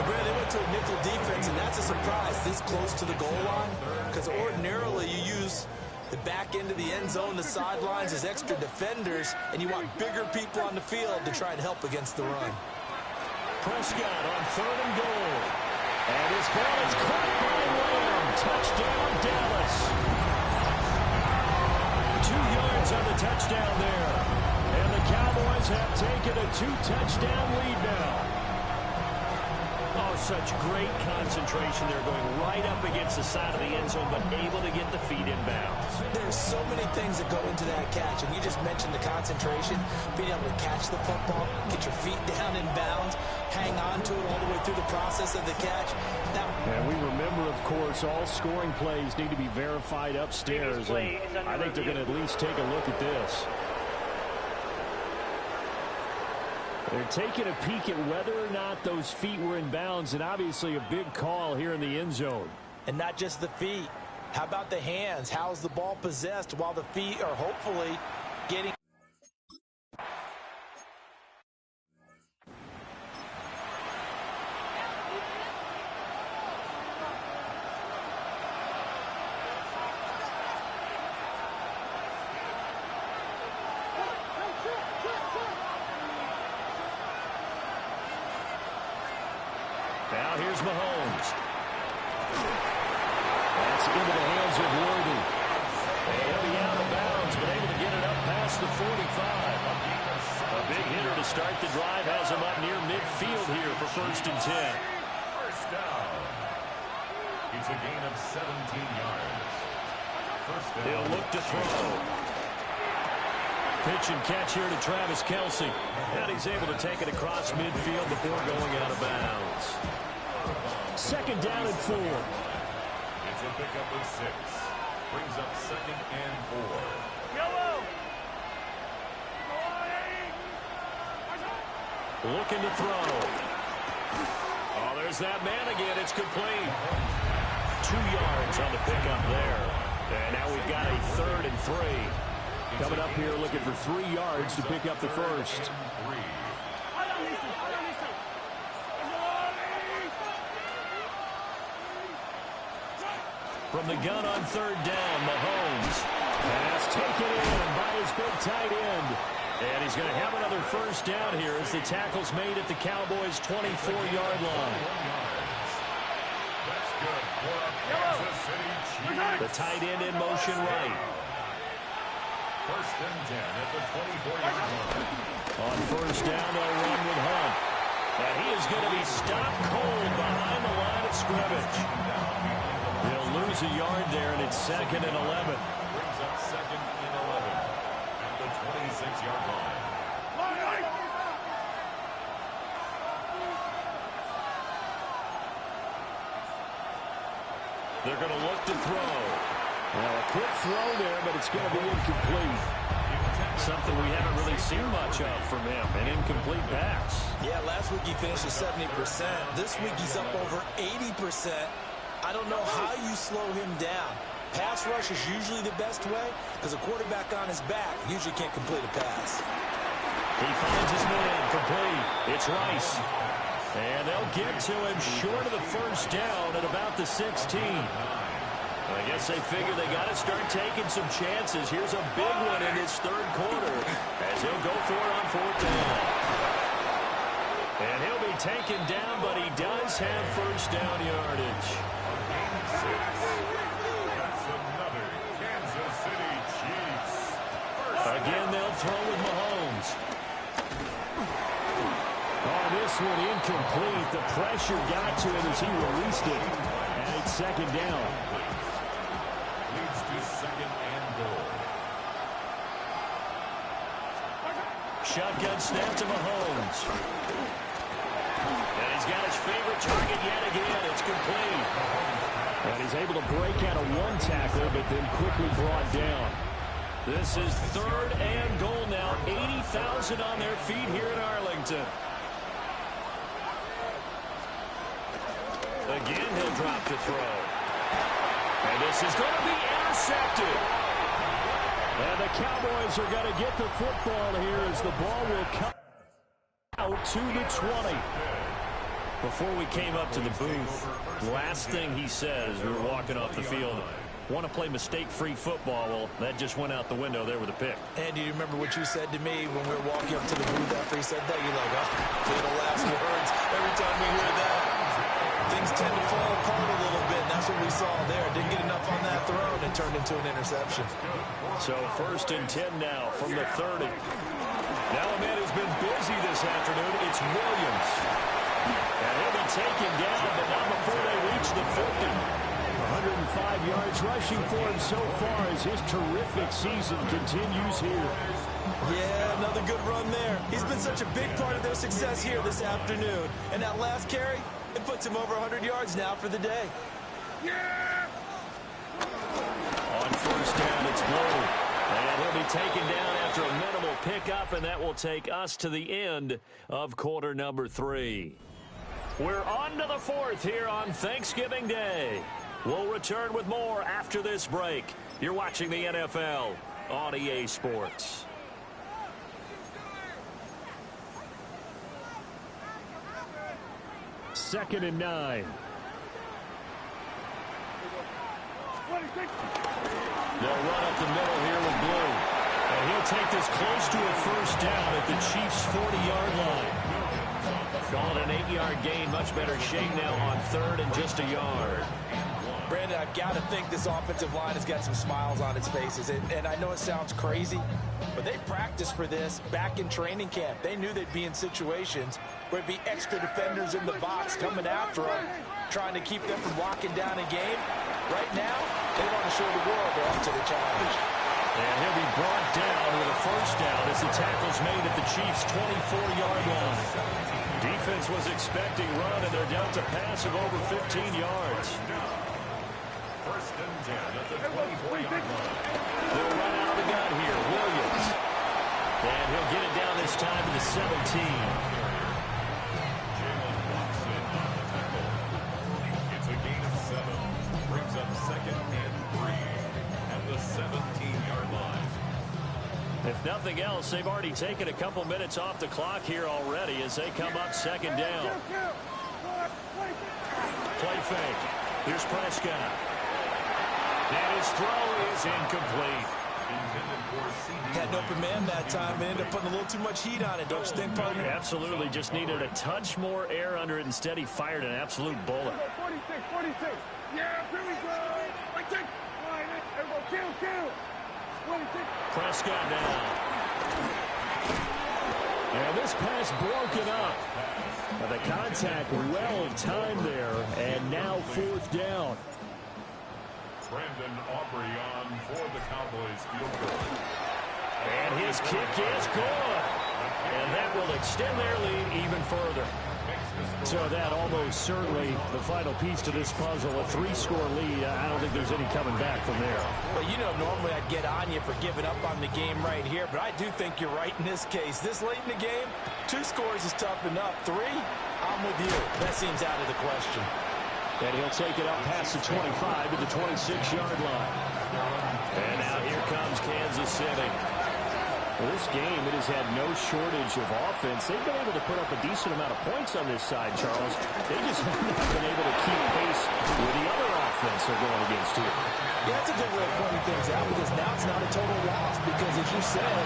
Brad, they went to a nickel defense, and that's a surprise this close to the goal line, because ordinarily you use the back end of the end zone, the sidelines as extra defenders, and you want bigger people on the field to try and help against the run. Prescott on 3rd and goal. And his ball is caught by Lamb. Touchdown, Dallas. 2 yards on the touchdown there. And the Cowboys have taken a 2-touchdown lead now. Oh, such great concentration. They're going right up against the side of the end zone, but able to get the feet in bounds. There's so many things that go into that catch, and you just mentioned the concentration, being able to catch the football, get your feet down in bounds, hang on to it all the way through the process of the catch. And we remember, of course, all scoring plays need to be verified upstairs, and I think they're going to at least take a look at this. They're taking a peek at whether or not those feet were in bounds, and obviously a big call here in the end zone. And not just the feet. How about the hands? How is the ball possessed while the feet are hopefully getting... Now here's Mahomes. That's into the hands of Worthy. He'll be out of bounds, but able to get it up past the 45. A big hitter to start the drive has him up near midfield here for 1st and 10. First down. It's a gain of 17 yards. First down. He'll look to throw. Pitch and catch here to Travis Kelce. And he's able to take it across midfield before going out of bounds. 2nd down and 4. It's a pickup of 6. Brings up 2nd and 4. Looking to throw. Oh, there's that man again. It's complete. 2 yards on the pickup there. And now we've got a 3rd and 3. Coming up here looking for 3 yards to pick up the first. From the gun on 3rd down, Mahomes has taken in by his big tight end. And he's going to have another first down here as the tackle's made at the Cowboys' 24-yard line. That's good for a Kansas City Chiefs. The tight end in motion right. 1st and 10 at the 24-yard line. On 1st down, they'll run with Hunt. And he is going to be stopped cold behind the line of scrimmage. He'll lose a yard there, and it's 2nd and 11. Brings up 2nd and 11 at the 26-yard line. They're going to look to throw. Well, a quick throw there, but it's going to be incomplete. Something we haven't really seen much of from him, an incomplete pass. Yeah, last week he finished at 70%. This week he's up over 80%. I don't know how you slow him down. Pass rush is usually the best way because a quarterback on his back usually can't complete a pass. He finds his man complete. It's Rice. And they'll get to him short of the first down at about the 16. I guess they figure they got to start taking some chances. Here's a big one in this 3rd quarter as he'll go for it on 4th down. And he'll be taken down, but he does have first down yardage. That's another Kansas City Chiefs. Again, they'll throw with Mahomes. Oh, this one incomplete. The pressure got to him as he released it. And it's 2nd down. Leads to 2nd and goal. Shotgun snap to Mahomes. And he's got his favorite target yet again. It's complete. And he's able to break out of 1 tackle, but then quickly brought down. This is 3rd and goal now. 80,000 on their feet here in Arlington. Again, he'll drop to throw. And this is going to be intercepted. And the Cowboys are going to get the football here as the ball will come out to the 20. Before we came up to the booth, last thing he said as we were walking off the field, want to play mistake-free football. Well, that just went out the window there with a pick. And do you remember what you said to me when we were walking up to the booth after he said that? You're like, oh, little last words. Every time we hear that, things tend to fall apart a little bit, and that's what we saw there. Didn't get enough on that throw, and it turned into an interception. So 1st and 10 now from the 30. Now a man who's been busy this afternoon, it's Williams. And he'll be taken down, but not before they reach the 50. 105 yards rushing for him so far as his terrific season continues here. Yeah, another good run there. He's been such a big part of their success here this afternoon. And that last carry, it puts him over 100 yards now for the day. Yeah! On 1st down, it's Blue. And he'll be taken down after a minimal pickup, and that will take us to the end of quarter number 3. We're on to the 4th here on Thanksgiving Day. We'll return with more after this break. You're watching the NFL on EA Sports. Second and 9. They'll run up the middle here with Blue. And he'll take this close to a first down at the Chiefs' 40-yard line. Call it an 8-yard gain. Much better shape now on 3rd and just a yard. Brandon, I've got to think this offensive line has got some smiles on its faces. And I know it sounds crazy, but they practiced for this back in training camp. They knew they'd be in situations where it'd be extra defenders in the box coming after them, trying to keep them from locking down a game. Right now, they want to show the world they're up to the challenge. And he'll be brought down with a first down as the tackle's made at the Chiefs' 24-yard line. Defense was expecting run, and they're down to pass of over 15 yards. They'll run out of the gun here. Williams. And he'll get it down this time to the 17. It's a gain of 7. Brings up 2nd and 3 at the 17-yard line. If nothing else, they've already taken a couple minutes off the clock here already as they come up 2nd down. Play fake. Here's Prescott. And his throw is incomplete. Had an open man that time and ended up putting a little too much heat on it, don't you think, partner? Absolutely. Just needed a touch more air under it. Instead, he fired an absolute bullet. 46. Yeah, here we go. Kill. 26. Prescott down. And this pass broken up. Now the contact well timed there, and now 4th down. Brandon Aubrey on for the Cowboys field goal. And his kick is good. And that will extend their lead even further. So that almost certainly the final piece to this puzzle, a 3-score lead. I don't think there's any coming back from there. Well, you know, normally I'd get on you for giving up on the game right here, but I do think you're right in this case. This late in the game, 2 scores is tough enough. 3, I'm with you. That seems out of the question. And he'll take it up past the 25 to the 26-yard line. And now here comes Kansas City. Well, this game, it has had no shortage of offense. They've been able to put up a decent amount of points on this side, Charles. They just have not been able to keep pace with the other offense they're going against here. Yeah, that's a good way of pointing things out because now it's not a total loss because, as you said,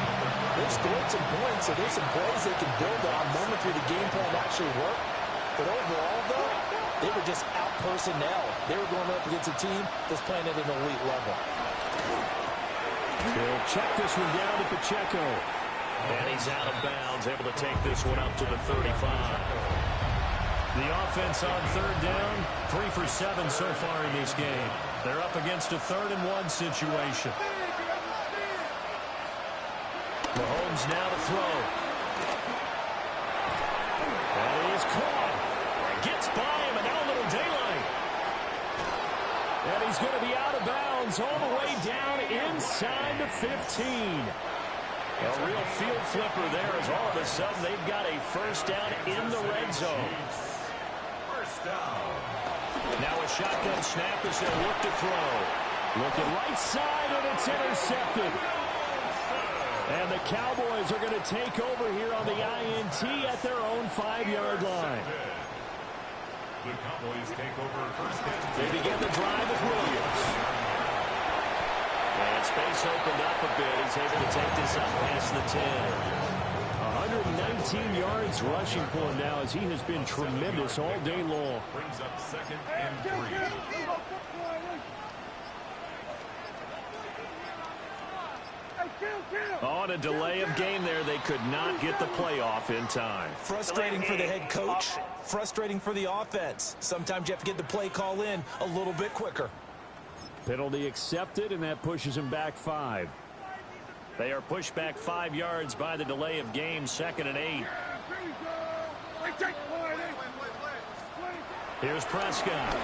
they've scored some points, so there's some plays they can build on. Moment through the game plan actually worked. But overall, though, they were just out personnel. They were going up against a team that's playing at an elite level. He'll check this one down to Pacheco. And he's out of bounds, able to take this one up to the 35. The offense on 3rd down, 3 for 7 so far in this game. They're up against a 3rd and 1 situation. Mahomes now to throw. And he is caught. Gets by him, and now a little daylight. And he's going to be out of bounds all the way down inside the 15. A real field flipper there as all of a sudden they've got a 1st down in the red zone. 1st down. Now a shotgun snap as they look to throw. Looking right side, and it's intercepted. And the Cowboys are going to take over here on the INT at their own 5-yard line. The Cowboys take over 1st and 10. They begin the drive with Williams. And space opened up a bit. He's able to take this up past the 10. 119 yards rushing for him now as he has been tremendous all day long. Brings up 2nd and 3. On a delay of game there, they could not get the playoff in time. Frustrating for the head coach, frustrating for the offense. Sometimes you have to get the play call in a little bit quicker. Penalty accepted, and that pushes him back 5. They are pushed back 5 yards by the delay of game, 2nd and 8. Here's Prescott.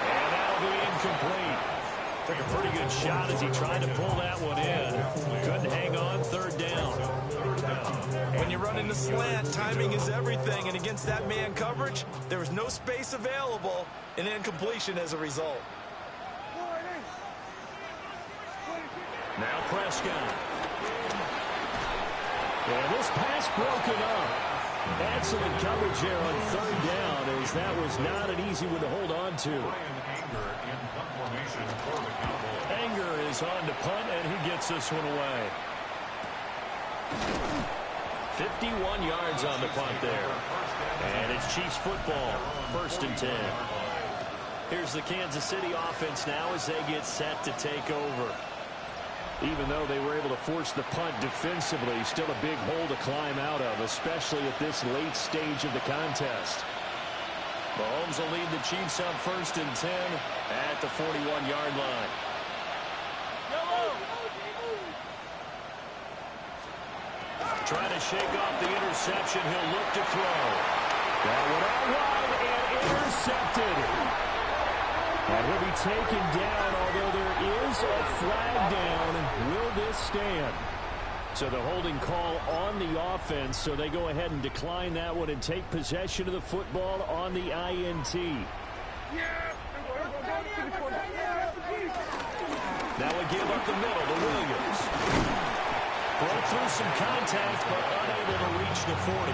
And that'll be incomplete. Took a pretty good shot as he tried to pull that one in. Couldn't hang on, 3rd down. When you're running the slant, timing is everything, and against that man coverage, there was no space available, and incompletion as a result. Now Prescott. And this pass broken up. Excellent coverage here on 3rd down, as that was not an easy one to hold on to. Anger is on to punt, and he gets this one away. 51 yards on the punt there. And it's Chiefs football, 1st and 10. Here's the Kansas City offense now as they get set to take over. Even though they were able to force the punt defensively, still a big hole to climb out of, especially at this late stage of the contest. Mahomes will lead the Chiefs up 1st and 10 at the 41-yard line. Trying to shake off the interception. He'll look to throw. That one out wide and intercepted. And he'll be taken down, although there is a flag down. Will this stand? So the holding call on the offense, so they go ahead and decline that one and take possession of the football on the INT. That would give up the middle to Williams. Broke through some contact, but unable to reach the 40.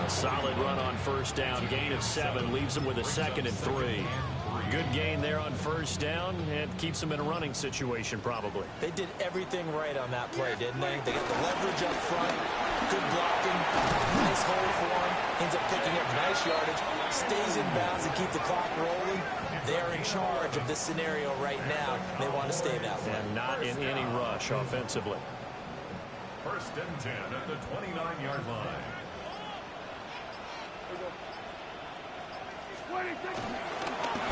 A solid run on first down. Gain of 7 leaves them with a 2nd and 3. Good gain there on first down and keeps them in a running situation probably. They did everything right on that play, didn't they? They got the leverage up front, good blocking, nice hold for him, ends up picking up nice yardage, stays in bounds and keep the clock rolling. They're in charge of this scenario right now. They want to stay that way. And not in any rush offensively. 1st and 10 at the 29-yard line.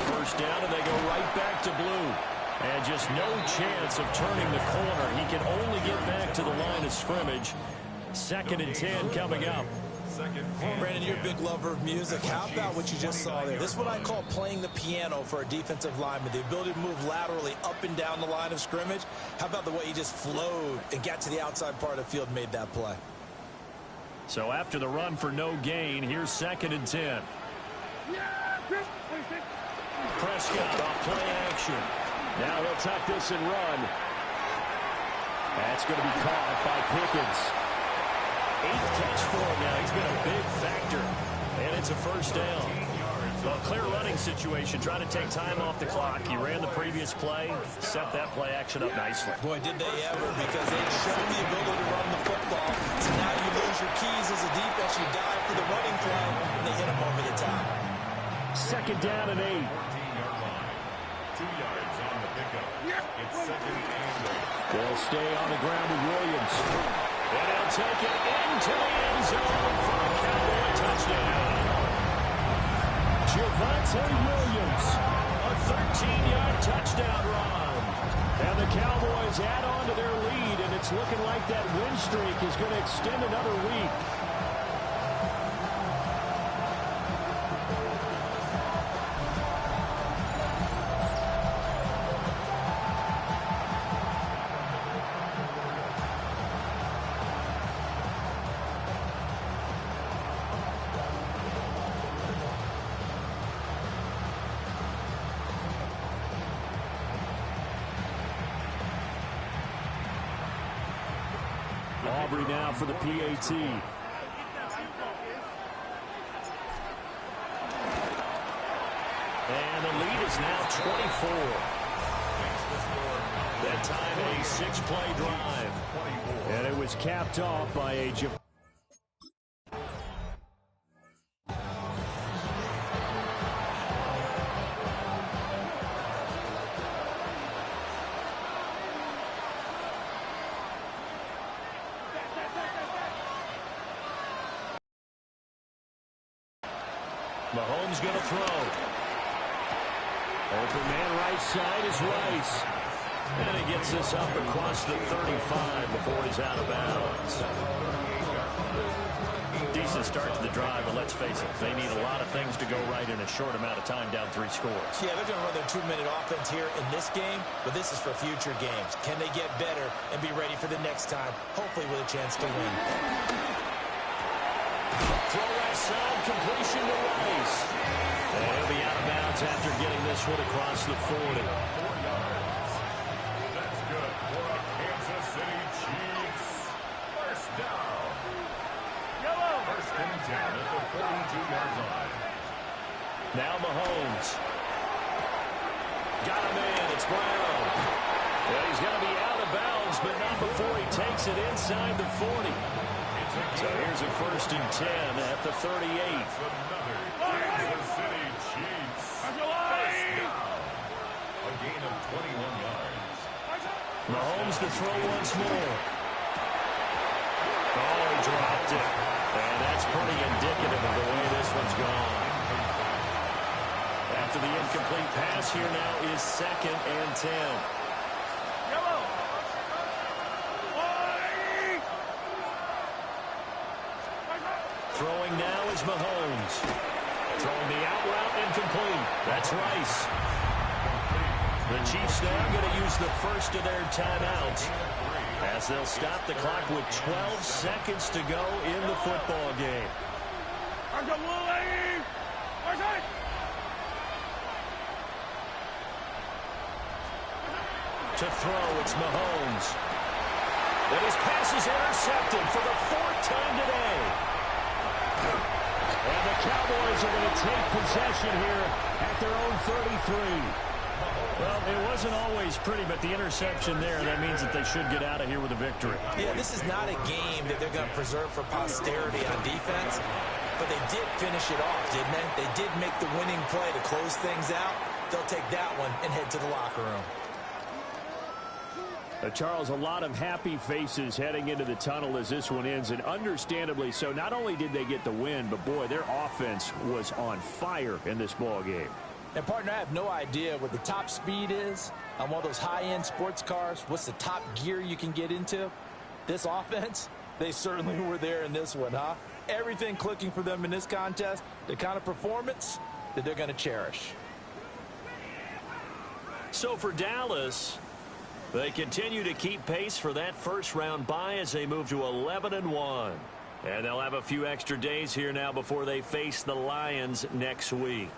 First down, and they go right back to blue. And just no chance of turning the corner. He can only get back to the line of scrimmage. 2nd and 10 coming up. Brandon, you're a big lover of music. How about what you just saw there? This is what I call playing the piano for a defensive lineman. The ability to move laterally up and down the line of scrimmage. How about the way he just flowed and got to the outside part of the field and made that play? So after the run for no gain, here's 2nd and 10. Prescott off play action. Now he'll tuck this and run. That's going to be caught by Pickens. 8th catch for him now. He's been a big factor. And it's a first down. Well, clear running situation. Trying to take time off the clock. He ran the previous play. Set that play action up nicely. Boy, did they ever, because they showed the ability to run the football. So now you lose your keys as a defense. You dive for the running play, and they hit him over the top. 2nd down and 8. 14-yard line. 2 yards on the pickup. It's 2nd and 8. They'll stay on the ground with Williams. And he'll take it into the end zone for a Cowboy touchdown. Javonte Williams, a 13-yard touchdown run. And the Cowboys add on to their lead, and it's looking like that win streak is going to extend another week. Aubrey now for the PAT. And the lead is now 24. That time a 6-play drive. And it was capped off by a Mahomes going to throw. Open man right side is Rice. And he gets this up across the 35 before he's out of bounds. Decent start to the drive, but let's face it, they need a lot of things to go right in a short amount of time, down 3 scores. Yeah, they're going to run their 2-minute offense here in this game, but this is for future games. Can they get better and be ready for the next time, hopefully with a chance to win? Throw right side, completion to Rice. And he'll be out of bounds after getting this one across the 40. 4 yards. That's good for a Kansas City Chiefs. First down. 1st and 10 at the 42-yard line. Now Mahomes. Got him in. It's Brown. Well, he's going to be out of bounds, but not before he takes it inside the 40. So here's a 1st and 10 at the 38. Another Kansas City Chiefs. First down. A gain of 21 yards. Mahomes to throw once more. Oh, he dropped it. And that's pretty indicative of the way this one's gone. After the incomplete pass, here now is 2nd and 10. Throwing now is Mahomes. Throwing the out route incomplete. That's Rice. The Chiefs now going to use the first of their timeouts as they'll stop the clock with 12 seconds to go in the football game. To throw, it's Mahomes. And his pass is intercepted for the 4th time today. And the Cowboys are going to take possession here at their own 33. Well, it wasn't always pretty, but the interception there, that means that they should get out of here with a victory. Yeah, this is not a game that they're going to preserve for posterity on defense, but they did finish it off, didn't they? They did make the winning play to close things out. They'll take that one and head to the locker room. Charles, a lot of happy faces heading into the tunnel as this one ends, and understandably so. Not only did they get the win, but, boy, their offense was on fire in this ball game. And, partner, I have no idea what the top speed is on one of those high-end sports cars. What's the top gear you can get into? This offense, they certainly were there in this one, huh? Everything clicking for them in this contest, the kind of performance that they're going to cherish. So for Dallas, they continue to keep pace for that first-round bye as they move to 11-1. And they'll have a few extra days here now before they face the Lions next week.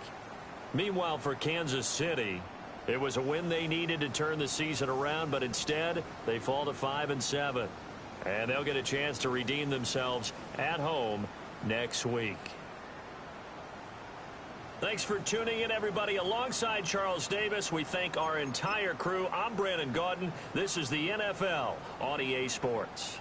Meanwhile, for Kansas City, it was a win they needed to turn the season around, but instead they fall to 5-7. And they'll get a chance to redeem themselves at home next week. Thanks for tuning in, everybody. Alongside Charles Davis, we thank our entire crew. I'm Brandon Gaudin. This is the NFL on EA Sports.